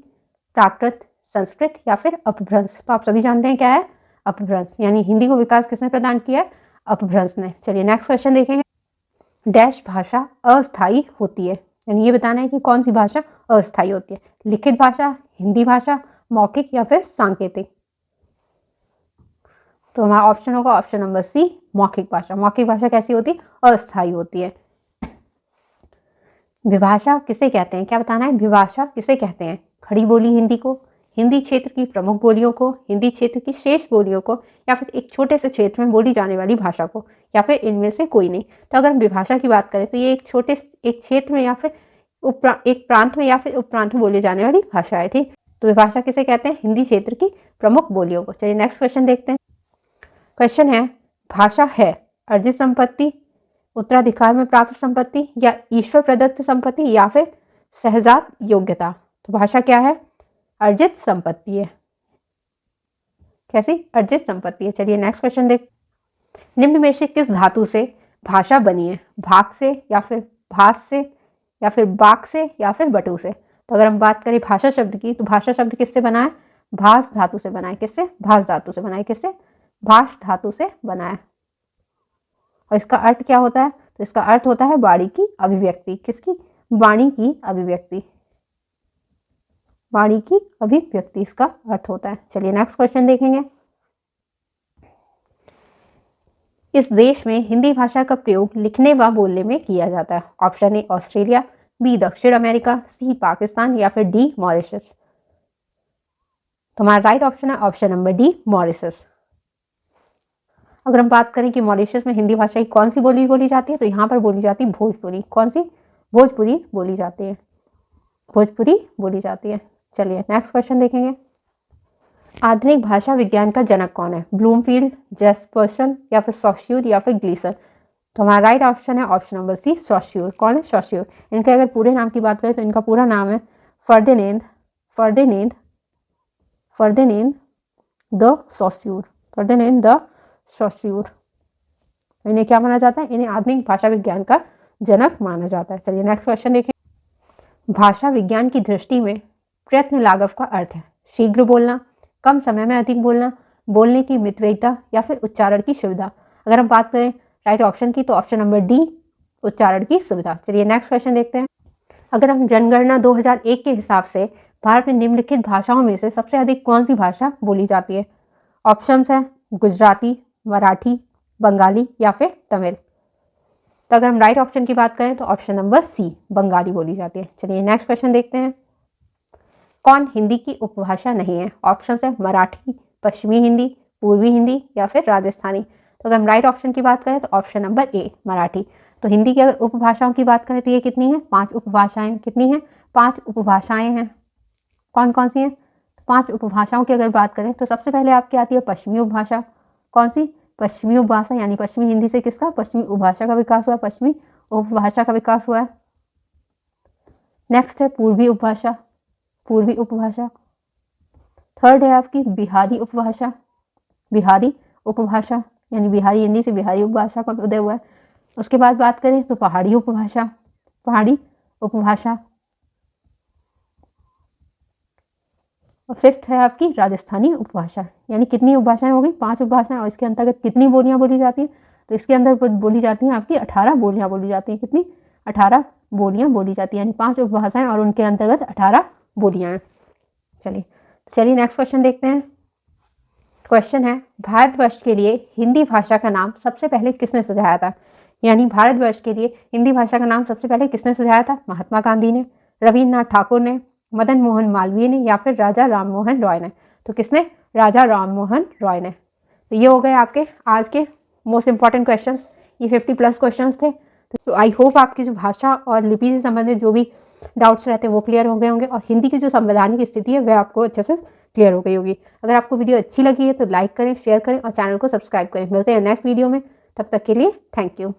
प्राकृत, संस्कृत या फिर अपभ्रंश। तो आप सभी जानते हैं क्या है अपभ्रंश, यानी हिंदी को विकास किसने प्रदान किया है? अपभ्रंश ने। चलिए नेक्स्ट क्वेश्चन देखेंगे। डैश भाषा अस्थायी होती है, यानी ये बताना है कि कौन सी भाषा अस्थायी होती है। लिखित भाषा, हिंदी भाषा, मौखिक या फिर सांकेतिक। तो हमारा ऑप्शन होगा ऑप्शन नंबर सी, मौखिक भाषा। मौखिक भाषा कैसी होती है? अस्थायी होती है। विभाषा किसे कहते हैं? क्या बताना है? विभाषा किसे कहते हैं? खड़ी बोली हिंदी को, हिंदी क्षेत्र की प्रमुख बोलियों को, हिंदी क्षेत्र की शेष बोलियों को, या फिर एक छोटे से क्षेत्र में बोली जाने वाली भाषा को, या फिर इनमें से कोई नहीं। तो अगर हम विभाषा की बात करें तो ये एक क्षेत्र में या फिर एक प्रांत में या फिर उपप्रांत में बोली जाने वाली भाषा है। ठीक, तो विभाषा किसे कहते हैं? हिंदी क्षेत्र की प्रमुख बोलियों को। चलिए नेक्स्ट क्वेश्चन देखते हैं। क्वेश्चन है, भाषा है अर्जित संपत्ति, उत्तराधिकार में प्राप्त संपत्ति, या ईश्वर प्रदत्त संपत्ति, या फिर सहजात योग्यता। तो भाषा क्या है? अर्जित संपत्ति है। कैसी? अर्जित संपत्ति है। चलिए नेक्स्ट क्वेश्चन देख। निम्न में से किस धातु से भाषा बनी है? भाग से, या फिर भास से, या फिर बाक से, या फिर बटु से। तो अगर हम बात करें भाषा शब्द की, तो भाषा शब्द किससे बना है? भास धातु से बना है। किससे? भास धातु से बना है। किससे? भाष धातु से बना है। और इसका अर्थ क्या होता है? तो इसका अर्थ होता है वाणी की अभिव्यक्ति। किसकी? वाणी की अभिव्यक्ति। वाणी की अभिव्यक्ति इसका अर्थ होता है। चलिए नेक्स्ट क्वेश्चन देखेंगे। इस देश में हिंदी भाषा का प्रयोग लिखने व बोलने में किया जाता है। ऑप्शन ए ऑस्ट्रेलिया, बी दक्षिण अमेरिका, सी पाकिस्तान, या फिर डी मॉरिशस। तो हमारा राइट ऑप्शन है ऑप्शन नंबर डी, मॉरिशस। अगर हम बात करें कि मॉरिशस में हिंदी भाषा की कौन सी बोली जाती है, तो यहाँ पर बोली जाती है भोजपुरी। कौन सी? भोजपुरी बोली जाती है। भोजपुरी बोली जाती है। चलिए नेक्स्ट क्वेश्चन देखेंगे। आधुनिक भाषा विज्ञान का जनक कौन है? ब्लूमफील्ड, जेस्पर्सन, या फिर सॉस्यूर, या फिर ग्लीसन। तो हमारा राइट ऑप्शन है ऑप्शन नंबर सी, सॉस्यूर। कौन है? सॉस्यूर। इनके अगर पूरे नाम की बात करें तो इनका पूरा नाम है फर्डिनेंद द सॉस्यूर। फर्डिनेंद द सॉस्यूर। इन्हें क्या माना जाता है? इन्हें आधुनिक भाषा विज्ञान का जनक माना जाता है। चलिए नेक्स्ट क्वेश्चन देखें। भाषा विज्ञान की दृष्टि में प्रयत्न लाघव का अर्थ है शीघ्र बोलना, कम समय में अधिक बोलना, बोलने की मितव्ययिता, या फिर उच्चारण की सुविधा। अगर हम बात करें राइट ऑप्शन की, तो ऑप्शन नंबर डी, उच्चारण की सुविधा। चलिए नेक्स्ट क्वेश्चन देखते हैं। अगर हम जनगणना 2001 के हिसाब से भारत में निम्नलिखित भाषाओं में से सबसे अधिक कौन सी भाषा बोली जाती है? ऑप्शंस हैं गुजराती, मराठी, बंगाली, या फिर तमिल। तो अगर हम राइट ऑप्शन की बात करें तो ऑप्शन नंबर सी, बंगाली बोली जाती है। चलिए नेक्स्ट क्वेश्चन देखते हैं। कौन हिंदी की उपभाषा नहीं है? ऑप्शन है मराठी, पश्चिमी हिंदी, पूर्वी हिंदी, या फिर राजस्थानी। तो अगर हम राइट ऑप्शन की बात करें तो ऑप्शन नंबर ए, मराठी। तो हिंदी की अगर उपभाषाओं की बात करें तो ये कितनी है? 5 उपभाषाएं। कितनी हैं? 5 उपभाषाएं हैं। कौन कौन सी हैं? 5 उपभाषाओं की अगर बात करें तो सबसे पहले आपकी आती है पश्चिमी उपभाषा। कौन सी? पश्चिमी उपभाषा, यानी पश्चिमी हिंदी से किसका? पश्चिमी उपभाषा का विकास हुआ, पश्चिमी उपभाषा का विकास हुआ है। नेक्स्ट है पूर्वी उपभाषा, पूर्वी उपभाषा। थर्ड है आपकी बिहारी उपभाषा, बिहारी उपभाषा, यानी बिहारी हिंदी से बिहारी उपभाषा का उदय हुआ है। उसके बाद बात करें तो पहाड़ी उपभाषा, पहाड़ी उपभाषा। और फिफ्थ है आपकी राजस्थानी उपभाषा। यानी कितनी उपभाषाएं होगी? 5 उपभाषाएं। और इसके अंतर्गत कितनी बोलियां बोली जाती हैं? तो इसके अंदर बोली जाती हैं आपकी 18 बोलियां बोली जाती हैं। कितनी? 18 बोलियां बोली जाती हैं, यानी 5 उपभाषाएं और उनके अंतर्गत 18 बोलियां हैं। चलिए नेक्स्ट क्वेश्चन देखते हैं। क्वेश्चन है, भारतवर्ष के लिए हिंदी भाषा का नाम सबसे पहले किसने सुझाया था? यानी भारतवर्ष के लिए हिंदी भाषा का नाम सबसे पहले किसने सुझाया था? महात्मा गांधी ने, रविन्द्रनाथ ठाकुर ने, मदन मोहन मालवीय ने, या फिर राजा राममोहन रॉय ने। तो किसने? राजा राममोहन रॉय ने। तो ये हो गए आपके आज के मोस्ट इंपॉर्टेंट क्वेश्चंस। ये 50+ क्वेश्चंस थे। तो आई होप आपकी जो भाषा और लिपि से संबंधित जो भी डाउट्स रहते हैं वो क्लियर हो गए होंगे और हिंदी की जो संवैधानिक स्थिति है वह आपको अच्छे से क्लियर हो गई होगी। अगर आपको वीडियो अच्छी लगी है तो लाइक करें, शेयर करें और चैनल को सब्सक्राइब करें। मिलते हैं नेक्स्ट वीडियो में, तब तक के लिए थैंक यू।